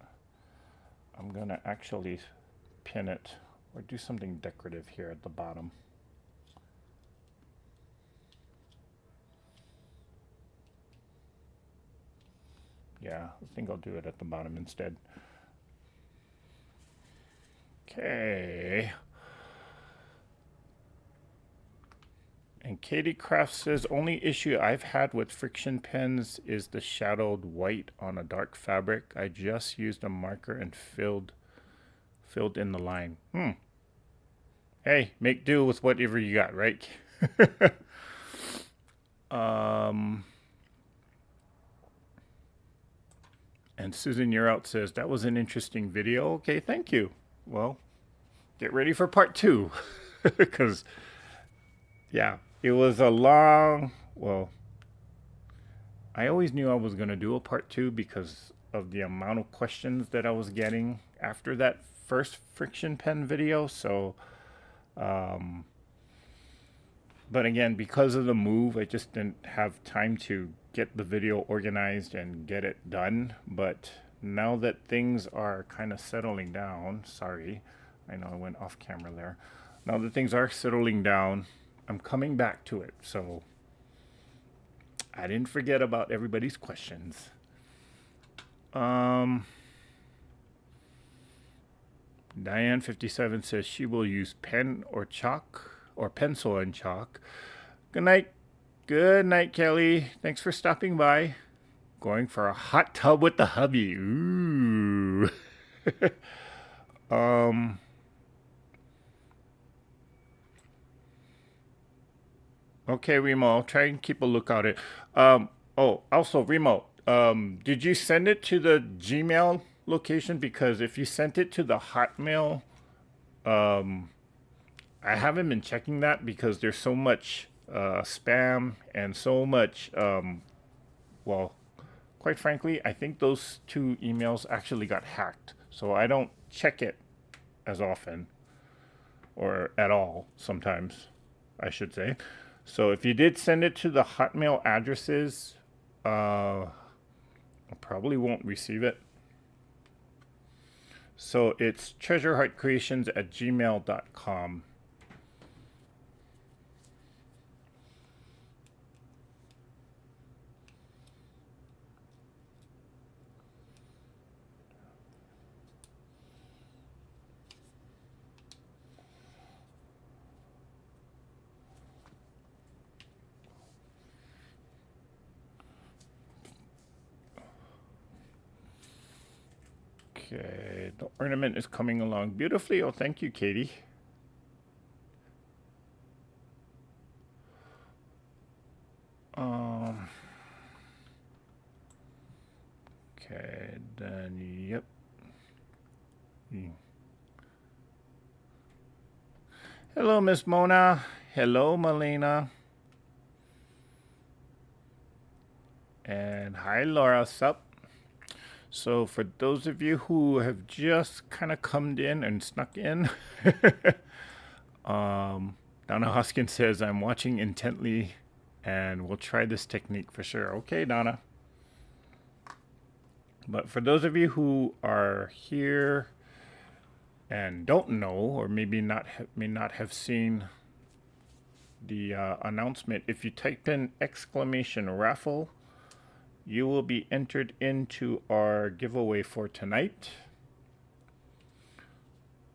I'm going to actually pin it or do something decorative here at the bottom. Yeah, I think I'll do it at the bottom instead. Okay. And Katie Craft says, only issue I've had with friction pens is the shadowed white on a dark fabric. I just used a marker and filled in the line. Hey, make do with whatever you got, right? And Susan You're Out says, that was an interesting video. Okay, thank you. Well, get ready for part 2. Because, yeah, it was a long, well, I always knew I was going to do a part 2 because of the amount of questions that I was getting after that first friction pen video. So, but again, because of the move, I just didn't have time to get the video organized and get it done. But now that things are kind of settling down, sorry, I know I went off camera there. Now that things are settling down, I'm coming back to it. So I didn't forget about everybody's questions. Diane57 says she will use pen or chalk or pencil and chalk. Good night. Good night, Kelly. Thanks for stopping by. Going for a hot tub with the hubby. Ooh. Okay, Remo, I'll try and keep a lookout at it. Also, Remo, did you send it to the Gmail location? Because if you sent it to the Hotmail, I haven't been checking that because there's so much spam and so much, well, quite frankly, I think those 2 emails actually got hacked. So I don't check it as often, or at all sometimes, I should say. So if you did send it to the Hotmail addresses, I probably won't receive it. So it's treasureheartcreations@gmail.com. Okay, the ornament is coming along beautifully. Oh, thank you, Katie. Um, okay, then, yep. Hello, Miss Mona. Hello, Melina. And hi, Laura. Sup? So, for those of you who have just kind of come in and snuck in, Donna Hoskins says, I'm watching intently and we'll try this technique for sure. Okay, Donna. But for those of you who are here and don't know, or maybe may not have seen the announcement, if you type in exclamation raffle, you will be entered into our giveaway for tonight.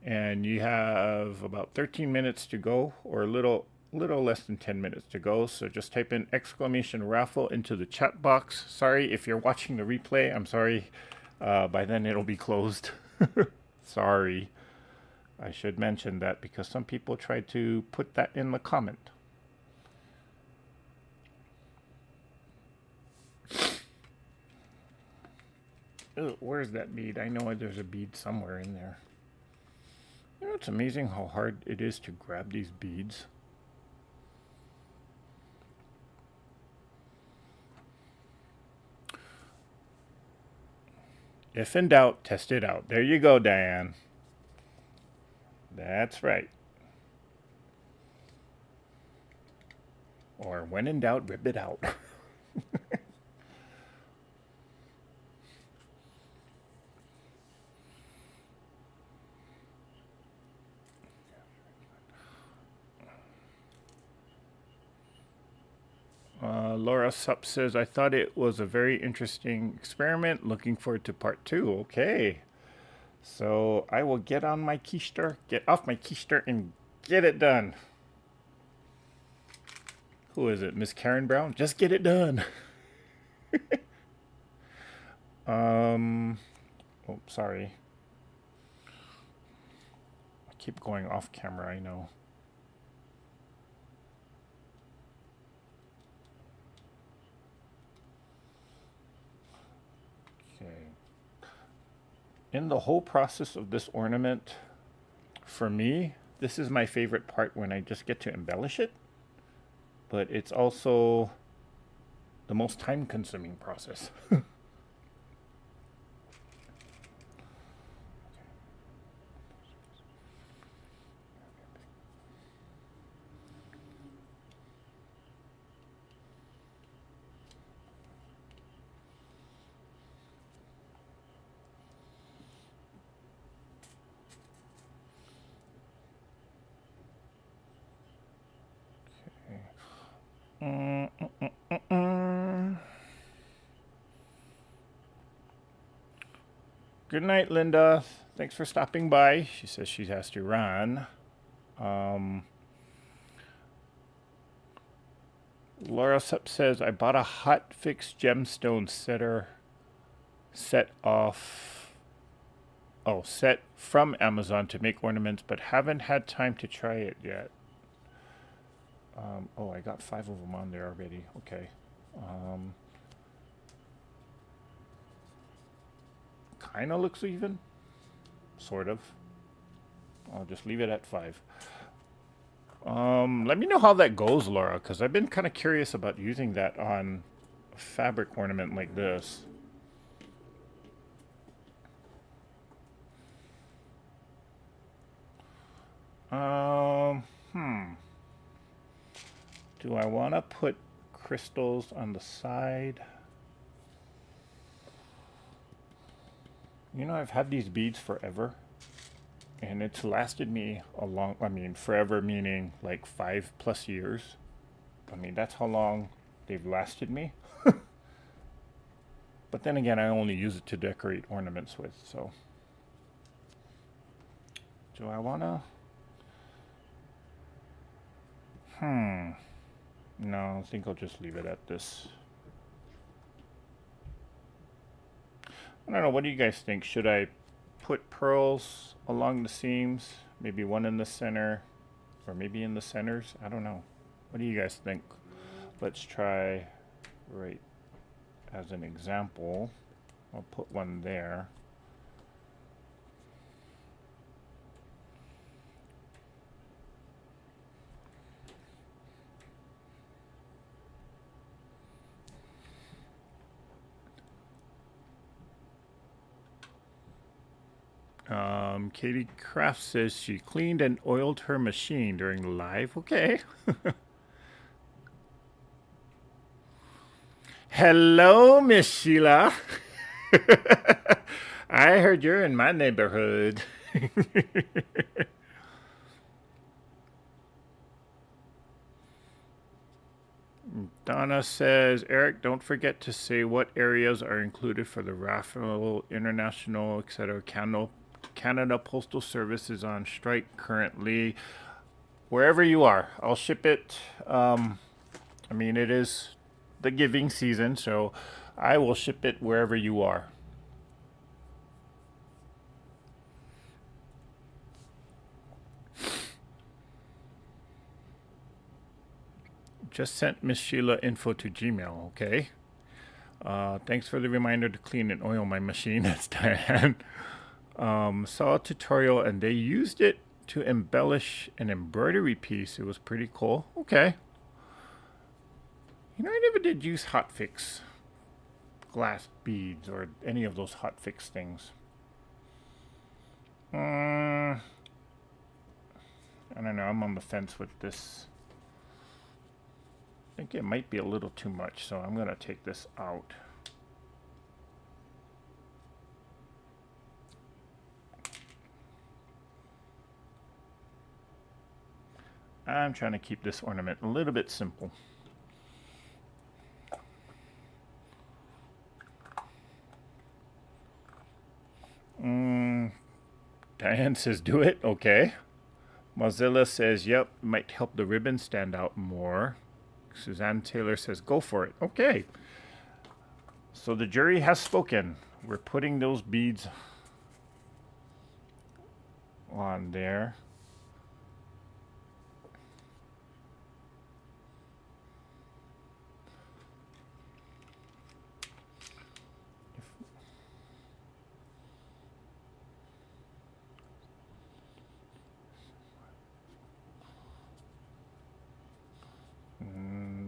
And you have about 13 minutes to go, or a little less than 10 minutes to go. So just type in exclamation raffle into the chat box. Sorry if you're watching the replay. I'm sorry. By then it'll be closed. Sorry. I should mention that because some people try to put that in the comment. Ugh, where's that bead? I know there's a bead somewhere in there. You know, it's amazing how hard it is to grab these beads. If in doubt, test it out. There you go, Diane. That's right. Or when in doubt, rip it out. Laura Sup says, I thought it was a very interesting experiment. Looking forward to part 2. Okay. So I will get on my keister, get off my keister, and get it done. Who is it? Miss Karen Brown? Just get it done. Oh, sorry. I keep going off camera, I know. In the whole process of this ornament, for me, this is my favorite part when I just get to embellish it. But it's also the most time-consuming process. Good night, Linda. Thanks for stopping by. She says she has to run. Laura Sup says, I bought a hot fix gemstone set from Amazon to make ornaments, but haven't had time to try it yet. Oh, I got 5 of them on there already. Okay. Kind of looks even. Sort of. I'll just leave it at 5. Let me know how that goes, Laura, because I've been kind of curious about using that on a fabric ornament like this. Do I want to put crystals on the side? You know, I've had these beads forever. And it's lasted me a long, I mean, forever meaning like 5+ years. I mean, that's how long they've lasted me. But then again, I only use it to decorate ornaments with, so. Do I wanna? No, I think I'll just leave it at this. I don't know, what do you guys think? Should I put pearls along the seams? Maybe one in the center, or maybe in the centers? I don't know. What do you guys think? Let's try right as an example. I'll put one there. Katie Kraft says she cleaned and oiled her machine during the live. Okay. Hello, Miss Sheila. I heard you're in my neighborhood. Donna says, Eric, don't forget to say what areas are included for the raffle, international, etc. Canada Postal Service is on strike currently. Wherever you are, I'll ship it. I mean, it is the giving season, so I will ship it wherever you are. Just sent Miss Sheila info to Gmail, okay? Thanks for the reminder to clean and oil my machine. That's Diane. Saw a tutorial and they used it to embellish an embroidery piece. It was pretty cool. Okay. You know, I never did use hotfix glass beads or any of those hotfix things. I don't know. I'm on the fence with this. I think it might be a little too much, so I'm going to take this out. I'm trying to keep this ornament a little bit simple. Diane says, do it. Okay. Mozilla says, yep, might help the ribbon stand out more. Suzanne Taylor says, go for it. Okay. So the jury has spoken. We're putting those beads on there.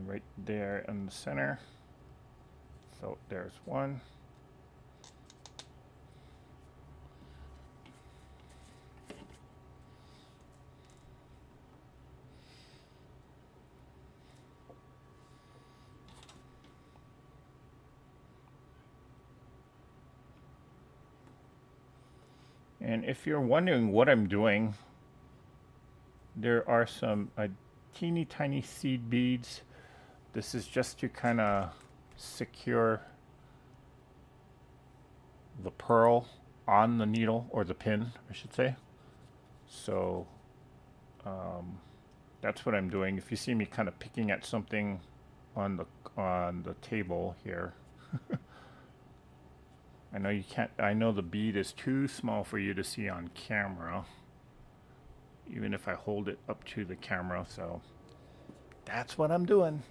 Right there in the center. So there's one. And if you're wondering what I'm doing, there are some teeny tiny seed beads. This is just to kind of secure the pearl on the needle, or the pin, I should say. So that's what I'm doing. If you see me kind of picking at something on the table here, I know you can't. I know the bead is too small for you to see on camera, even if I hold it up to the camera. So that's what I'm doing.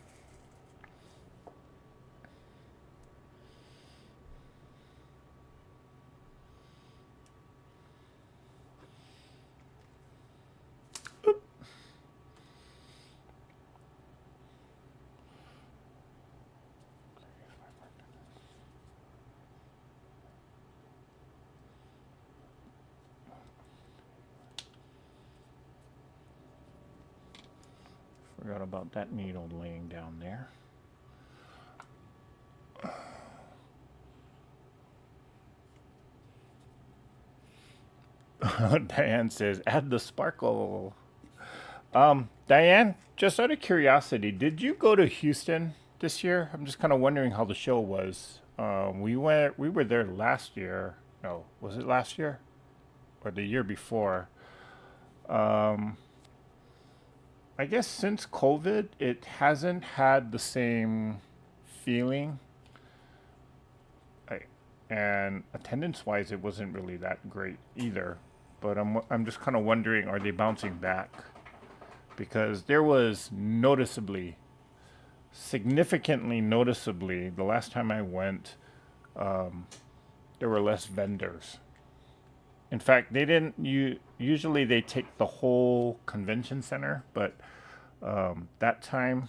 Forgot about that needle laying down there. Diane says, add the sparkle. Diane, just out of curiosity, did you go to Houston this year? I'm just kind of wondering how the show was. We were there last year. No, was it last year? Or the year before? I guess since COVID, it hasn't had the same feeling. And attendance-wise, it wasn't really that great either. But I'm just kind of wondering, are they bouncing back? Because there was noticeably significantly noticeably, the last time I went, there were less vendors. In fact, they didn't. Usually they take the whole convention center, but that time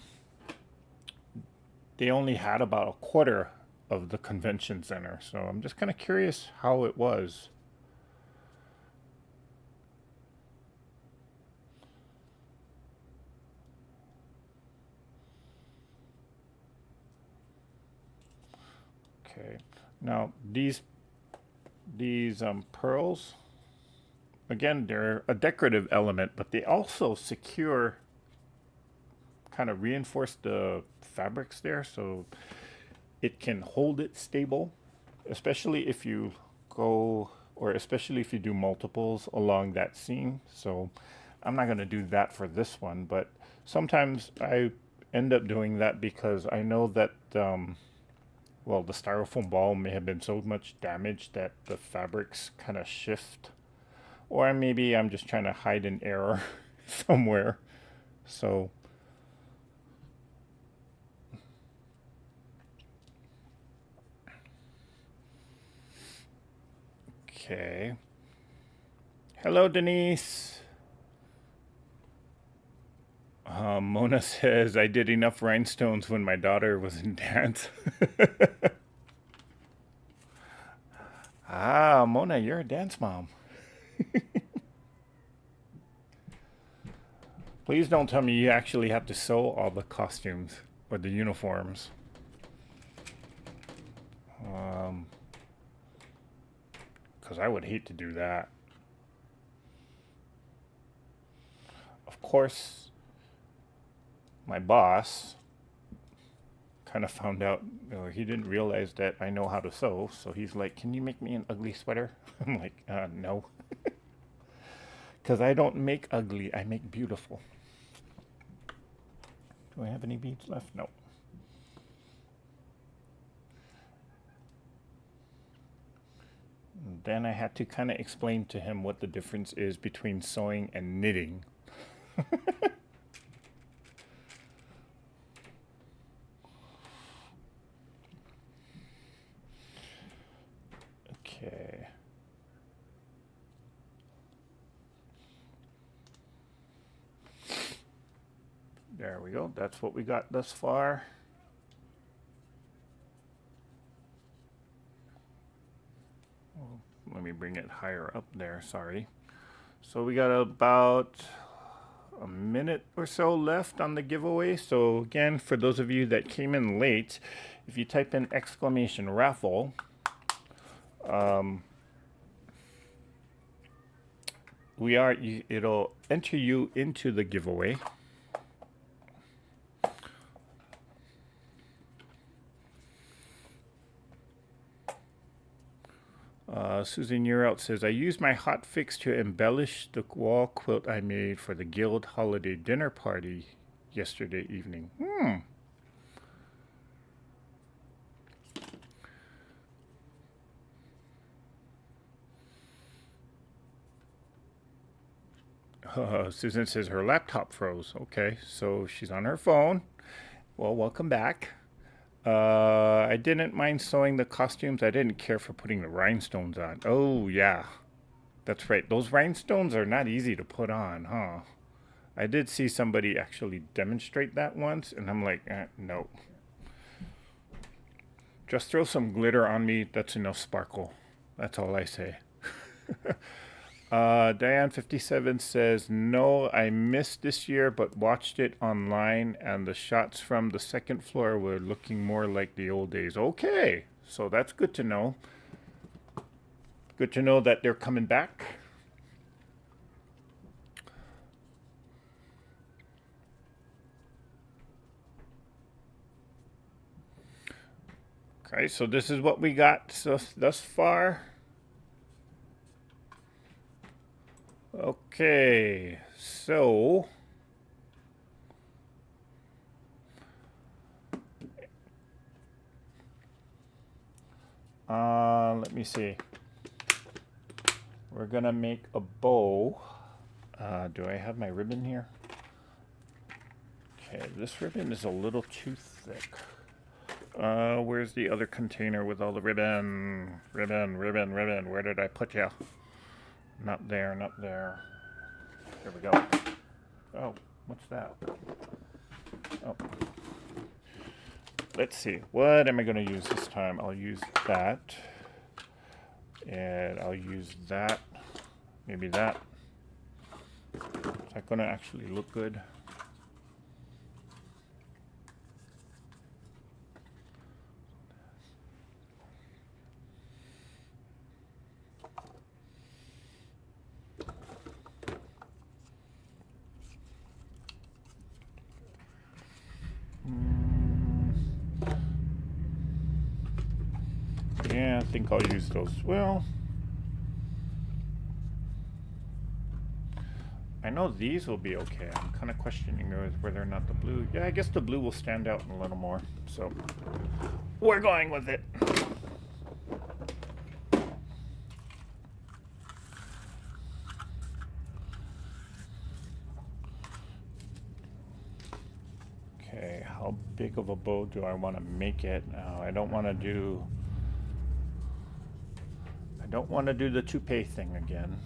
they only had about a quarter of the convention center. So I'm just kind of curious how it was. Okay. Now these pearls, again, they're a decorative element, but they also secure, kind of reinforce the fabrics there, so it can hold it stable, especially if you go, or especially if you do multiples along that seam. So I'm not going to do that for this one, but sometimes I end up doing that because I know that well, the styrofoam ball may have been so much damaged that the fabrics kind of shift, or maybe I'm just trying to hide an error somewhere. So okay. Hello, Denise. Mona says, I did enough rhinestones when my daughter was in dance. Ah, Mona, you're a dance mom. Please don't tell me you actually have to sew all the costumes or the uniforms. Because I would hate to do that. Of course, my boss kind of found out, or he didn't realize that I know how to sew, so he's like, can you make me an ugly sweater? I'm like, no. Because I don't make ugly, I make beautiful. Do I have any beads left? No. And then I had to kind of explain to him what the difference is between sewing and knitting. Okay. There we go. That's what we got thus far. Let me bring it higher up there, sorry. So we got about a minute or so left on the giveaway. So again, for those of you that came in late, if you type in exclamation raffle, it'll enter you into the giveaway. Susan Urout says, I used my hot fix to embellish the wall quilt I made for the Guild holiday dinner party yesterday evening. Susan says her laptop froze. Okay, so she's on her phone. Well, welcome back. I didn't mind sewing the costumes. I didn't care for putting the rhinestones on. Oh, yeah. That's right. Those rhinestones are not easy to put on, huh? I did see somebody actually demonstrate that once, and I'm like, no. Just throw some glitter on me. That's enough sparkle. That's all I say. Diane57 says, no, I missed this year, but watched it online, and the shots from the second floor were looking more like the old days. Okay, so that's good to know. Good to know that they're coming back. Okay, so this is what we got thus far. Okay, so let me see. We're gonna make a bow. Do I have my ribbon here? Okay, this ribbon is a little too thick. Where's the other container with all the ribbon? Ribbon, ribbon, ribbon. Where did I put you? Not there, not there. There we go. Oh, what's that? Oh. Let's see. What am I going to use this time? I'll use that. And I'll use that. Maybe that. Is that going to actually look good? Yeah, I think I'll use those. Well, I know these will be okay. I'm kind of questioning whether or not the blue... Yeah, I guess the blue will stand out a little more. So, we're going with it. Okay, how big of a bow do I want to make it? I don't want to do... I don't want to do the toupee thing again.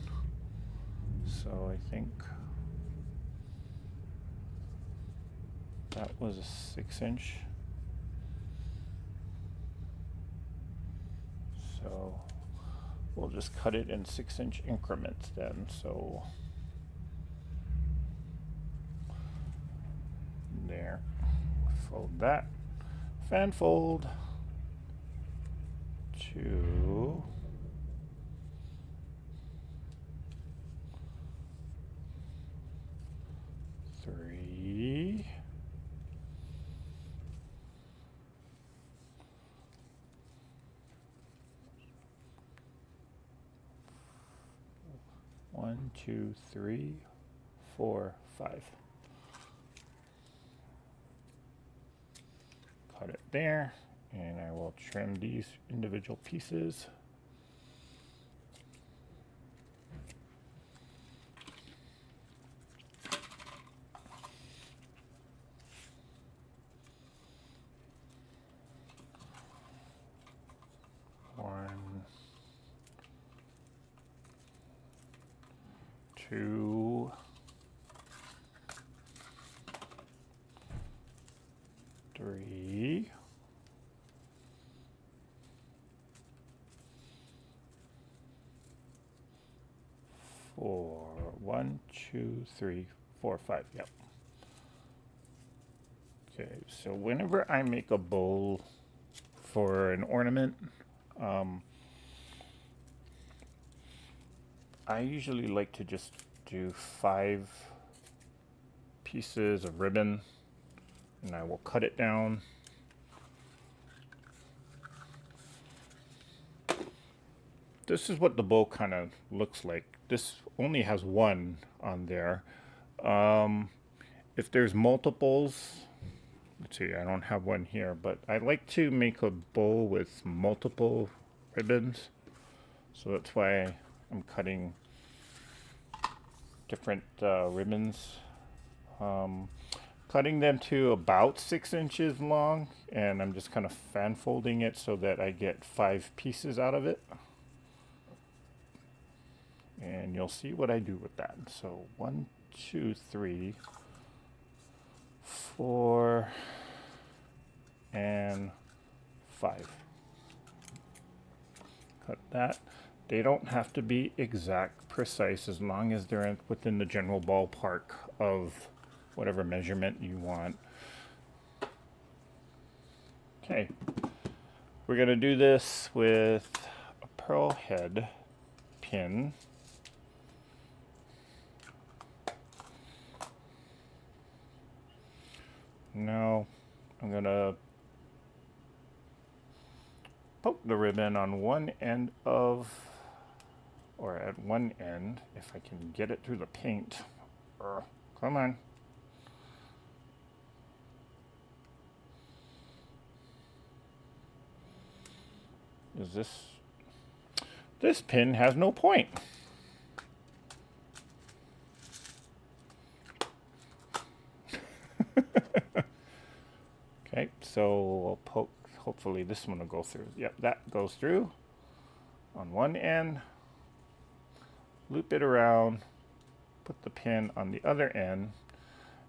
So I think that was a 6-inch. So we'll just cut it in 6-inch increments then. So there, fold that, fan fold, 2, 3, 1, 2, 3, 4, 5. Cut it there, and I will trim these individual pieces. One, 2, 3, 4. 1, 2, 3, 4, 5. Yep. Okay, so whenever I make a bowl for an ornament, I usually like to just do 5 pieces of ribbon, and I will cut it down. This is what the bowl kind of looks like. This only has 1 on there. If there's multiples, let's see, I don't have one here, but I like to make a bowl with multiple ribbons. So that's why I'm cutting different ribbons. Cutting them to about 6 inches long, and I'm just kind of fan folding it so that I get 5 pieces out of it. And you'll see what I do with that. So 1, 2, 3, 4, and 5. Cut that. They don't have to be exact, precise, as long as they're within the general ballpark of whatever measurement you want. Okay, we're going to do this with a pearl head pin. Now I'm going to poke the ribbon on one end of, or at one end, if I can get it through the paint. Come on. Is this pin has no point. So I'll poke, hopefully this one will go through. Yep, that goes through on one end, loop it around, put the pin on the other end,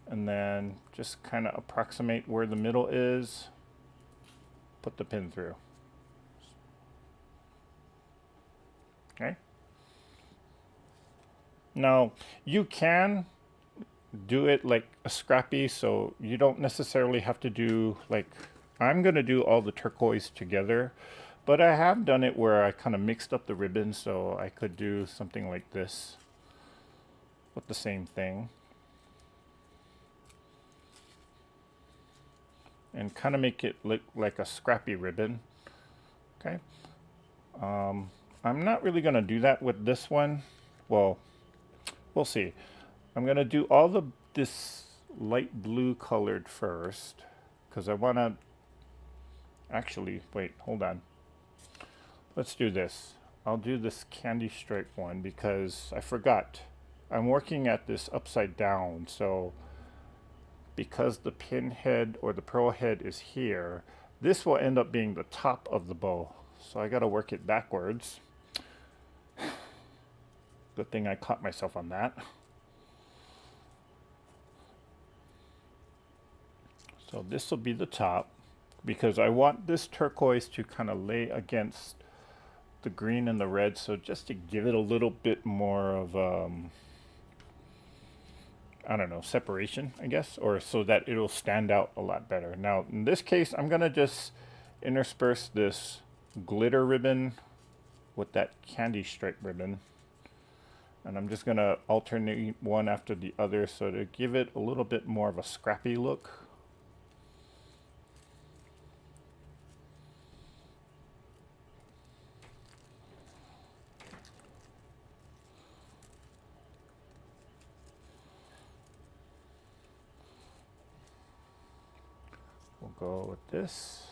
and then just kind of approximate where the middle is, put the pin through. Okay. Now you can do it like a scrappy, so you don't necessarily have to do like, I'm gonna do all the turquoise together, but I have done it where I kind of mixed up the ribbons, so I could do something like this with the same thing and kind of make it look like a scrappy ribbon. Okay. I'm not really gonna do that with this one. Well, we'll see. I'm gonna do all this light blue colored first because I want to actually wait, hold on. Let's do this. I'll do this candy stripe one because I forgot. I'm working at this upside down, so because the pin head or the pearl head is here, this will end up being the top of the bow. So I got to work it backwards. Good thing I caught myself on that. So this will be the top because I want this turquoise to kind of lay against the green and the red, so just to give it a little bit more of I don't know, separation, I guess, or so that it'll stand out a lot better. Now in this case, I'm gonna just intersperse this glitter ribbon with that candy stripe ribbon, and I'm just gonna alternate one after the other so to give it a little bit more of a scrappy look. We'll go with this.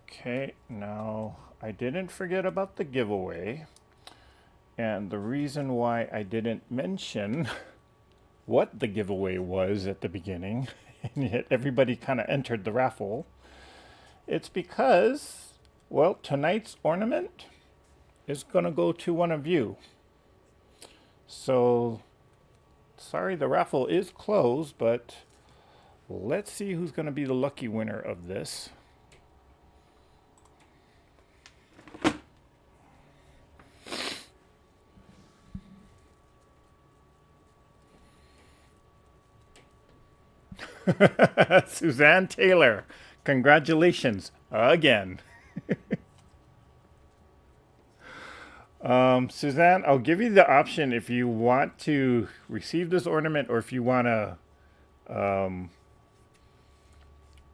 Okay, now I didn't forget about the giveaway. And the reason why I didn't mention what the giveaway was at the beginning, and yet everybody kind of entered the raffle, it's because, well, tonight's ornament is going to go to one of you. So, sorry, the raffle is closed, but let's see who's going to be the lucky winner of this. Suzanne Taylor, congratulations again. Suzanne, I'll give you the option if you want to receive this ornament or if you want to,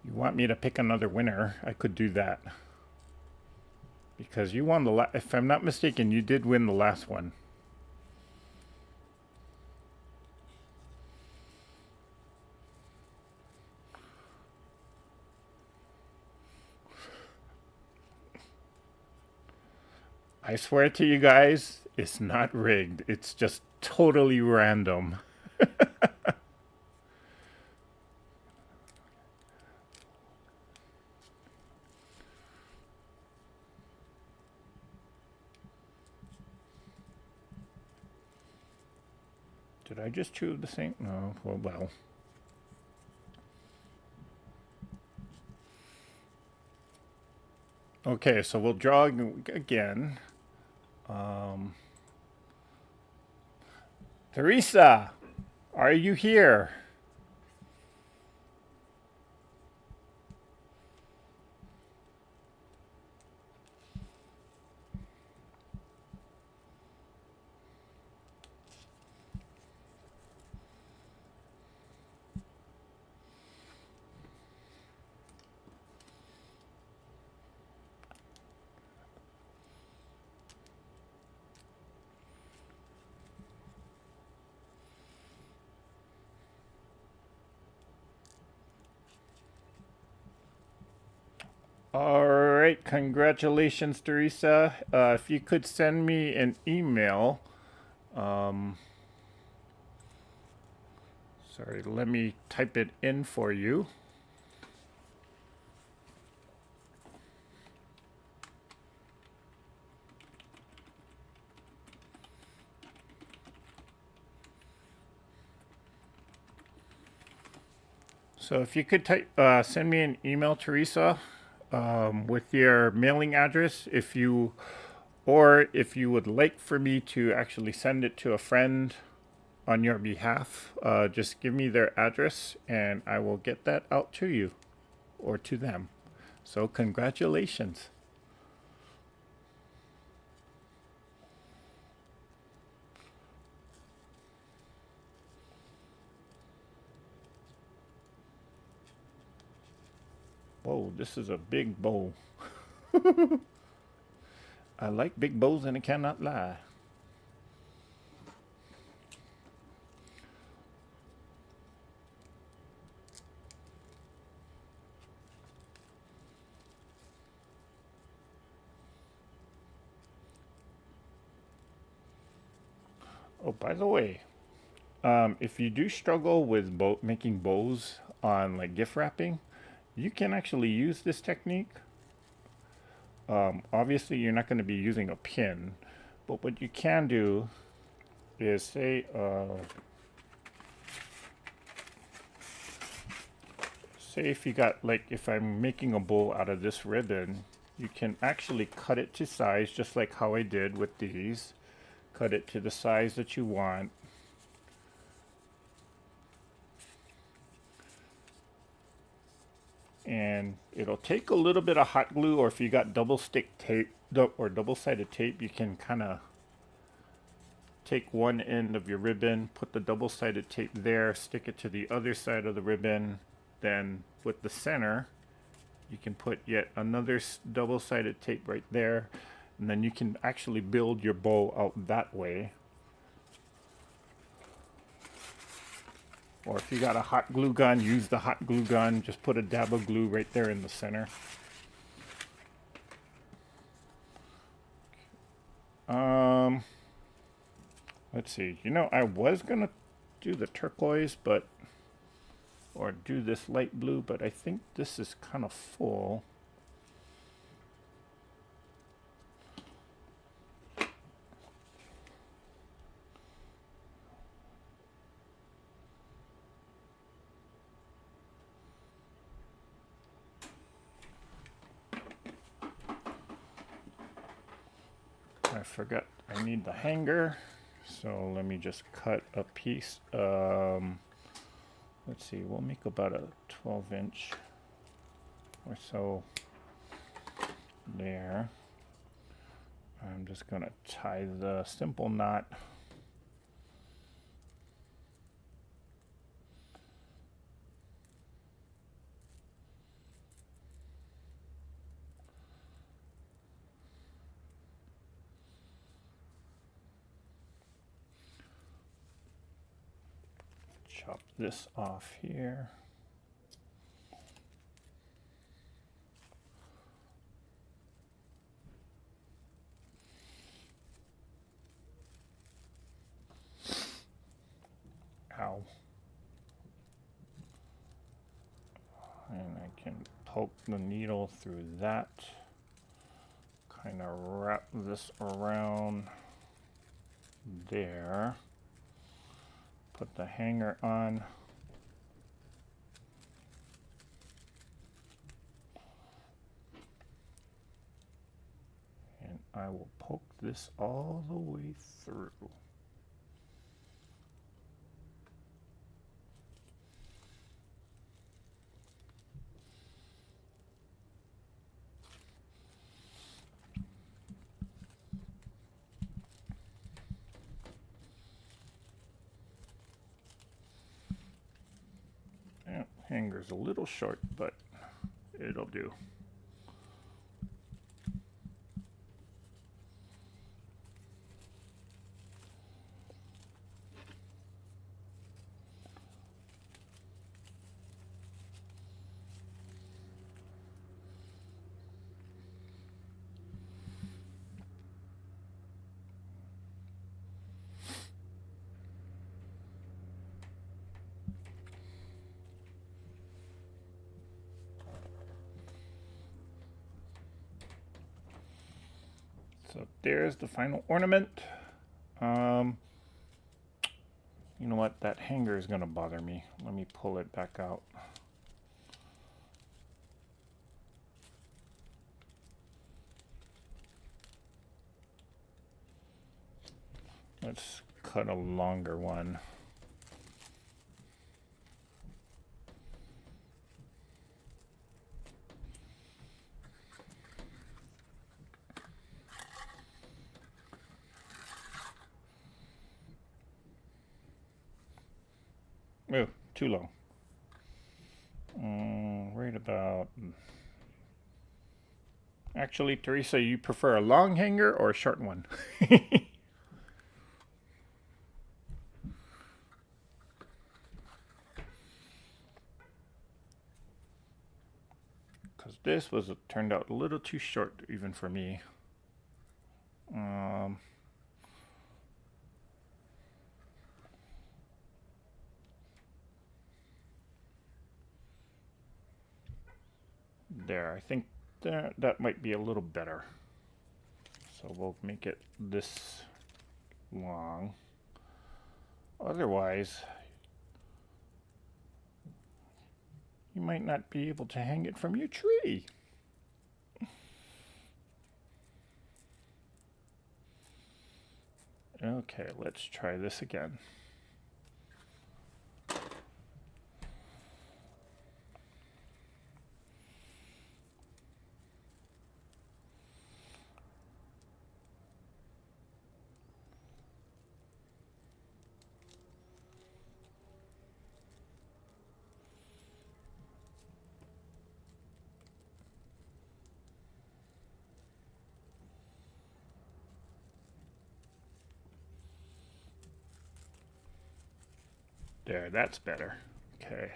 you want me to pick another winner, I could do that. Because you won the if I'm not mistaken, you did win the last one. I swear to you guys, it's not rigged. It's just totally random. Did I just choose the same? No, well. Okay, so we'll draw again. Teresa, are you here? All right, congratulations, Teresa. If you could send me an email, um, sorry, let me type it in for you. So if you could send me an email, Teresa, with your mailing address, or if you would like for me to actually send it to a friend on your behalf, just give me their address and I will get that out to you or to them. So congratulations. Whoa, this is a big bow. I like big bows and I cannot lie. Oh, by the way, if you do struggle with making bows on like gift wrapping, you can actually use this technique. Obviously, you're not going to be using a pin, but what you can do is say if you got like if I'm making a bow out of this ribbon, you can actually cut it to size just like how I did with these. Cut it to the size that you want. And it'll take a little bit of hot glue, or if you got double stick tape or double-sided tape, you can kind of take one end of your ribbon, put the double-sided tape there, stick it to the other side of the ribbon, then with the center you can put yet another double-sided tape right there, and then you can actually build your bow out that way. Or if you got a hot glue gun, use the hot glue gun. Just put a dab of glue right there in the center. Let's see. You know, I was gonna do the turquoise, or do this light blue, but I think this is kind of full. I forgot I need the hanger, so let me just cut a piece. Let's see, we'll make about a 12-inch or so there. I'm just gonna tie the simple knot. Chop this off here. Ow. And I can poke the needle through that. Kind of wrap this around there. Put the hanger on. And I will poke this all the way through. Hanger's a little short, but it'll do. there's the final ornament. Um, you know what? That hanger is going to bother me. Let me pull it back out. Let's cut a longer one. Oh, too long. Right about. Actually, Teresa, you prefer a long hanger or a short one? Because this was turned out a little too short even for me. There, I think that might be a little better. So we'll make it this long. Otherwise, you might not be able to hang it from your tree. Okay, let's try this again. There, that's better. Okay.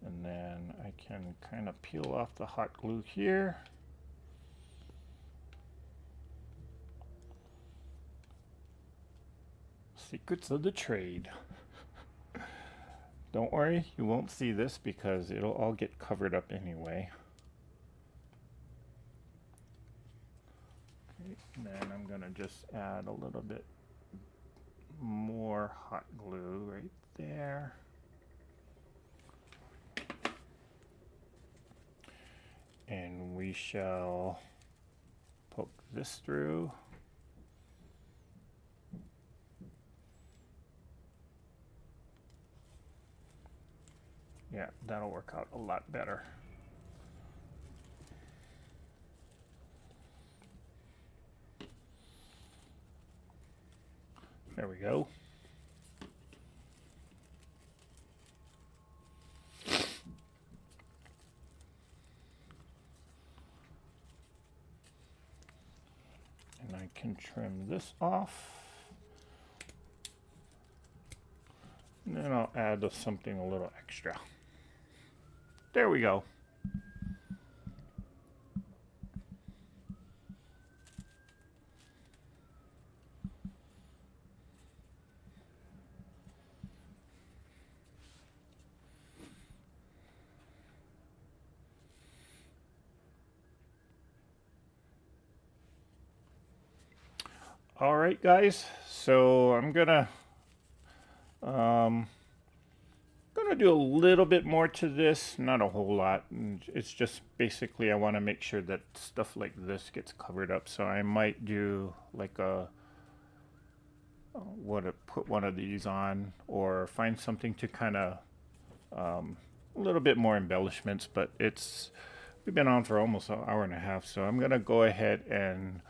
And then I can kind of peel off the hot glue here. Secrets of the trade. Don't worry, you won't see this because it'll all get covered up anyway. Okay, and then I'm gonna just add a little bit more hot glue right there. And we shall poke this through. Yeah, that'll work out a lot better. There we go. And I can trim this off. And then I'll add something a little extra. There we go. All right, guys. So I'm gonna do a little bit more to this, not a whole lot. It's just basically I want to make sure that stuff like this gets covered up. So I might do like a put one of these on, or find something to kind of a little bit more embellishments. But we've been on for almost an hour and a half, so I'm gonna go ahead and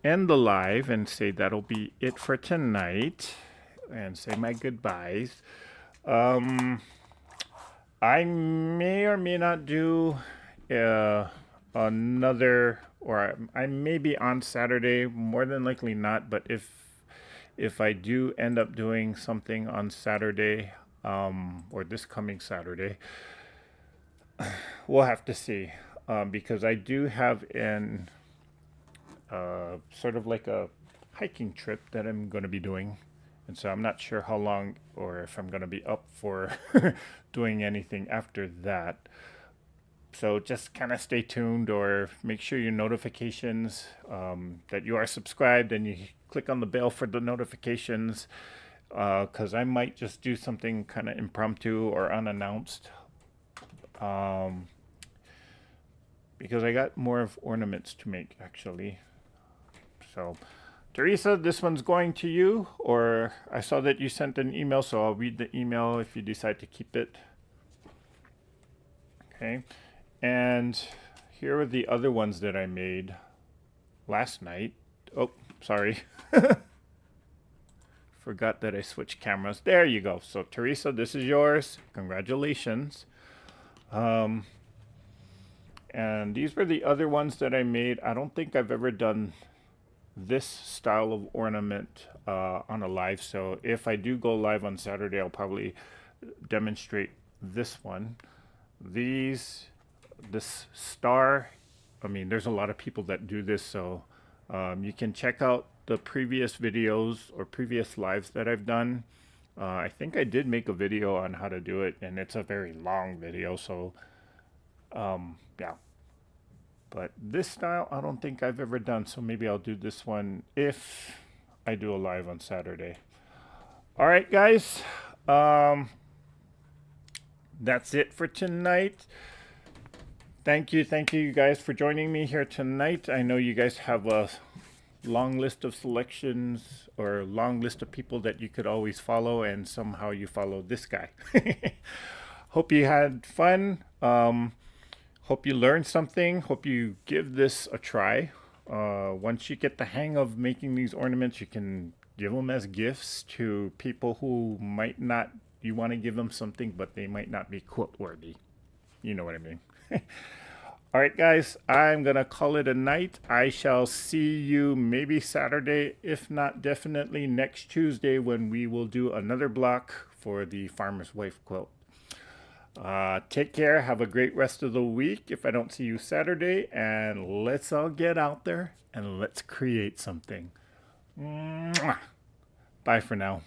end the live and say that'll be it for tonight, and say my goodbyes. I may or may not do another, or I may be on Saturday, more than likely not, but if I do end up doing something on Saturday, or this coming Saturday, we'll have to see, because I do have an sort of like a hiking trip that I'm going to be doing. And so I'm not sure how long, or if I'm going to be up for doing anything after that. So just kind of stay tuned, or make sure your notifications that you are subscribed, and you click on the bell for the notifications, because I might just do something kind of impromptu or unannounced, um, because I got more of ornaments to make actually. So Teresa, this one's going to you, or I saw that you sent an email, so I'll read the email if you decide to keep it. Okay. And here are the other ones that I made last night. Oh, sorry. Forgot that I switched cameras. There you go. So Teresa, this is yours. Congratulations. And these were the other ones that I made. I don't think I've ever done this style of ornament on a live. So if I do go live on Saturday, I'll probably demonstrate this one. This star, I mean, there's a lot of people that do this, so you can check out the previous videos or previous lives that I've done. I think I did make a video on how to do it, and it's a very long video, so yeah. But this style, I don't think I've ever done, so maybe I'll do this one if I do a live on Saturday. All right, guys. That's it for tonight. Thank you guys for joining me here tonight. I know you guys have a long list of selections or long list of people that you could always follow, and somehow you follow this guy. Hope you had fun. Hope you learned something. Hope you give this a try. Once you get the hang of making these ornaments, you can give them as gifts to people who might not, you want to give them something, but they might not be quote worthy. You know what I mean. All right, guys, I'm going to call it a night. I shall see you maybe Saturday, if not definitely next Tuesday, when we will do another block for the Farmer's Wife quilt. Take care. Have a great rest of the week if I don't see you Saturday. And let's all get out there and let's create something. Mwah. Bye for now.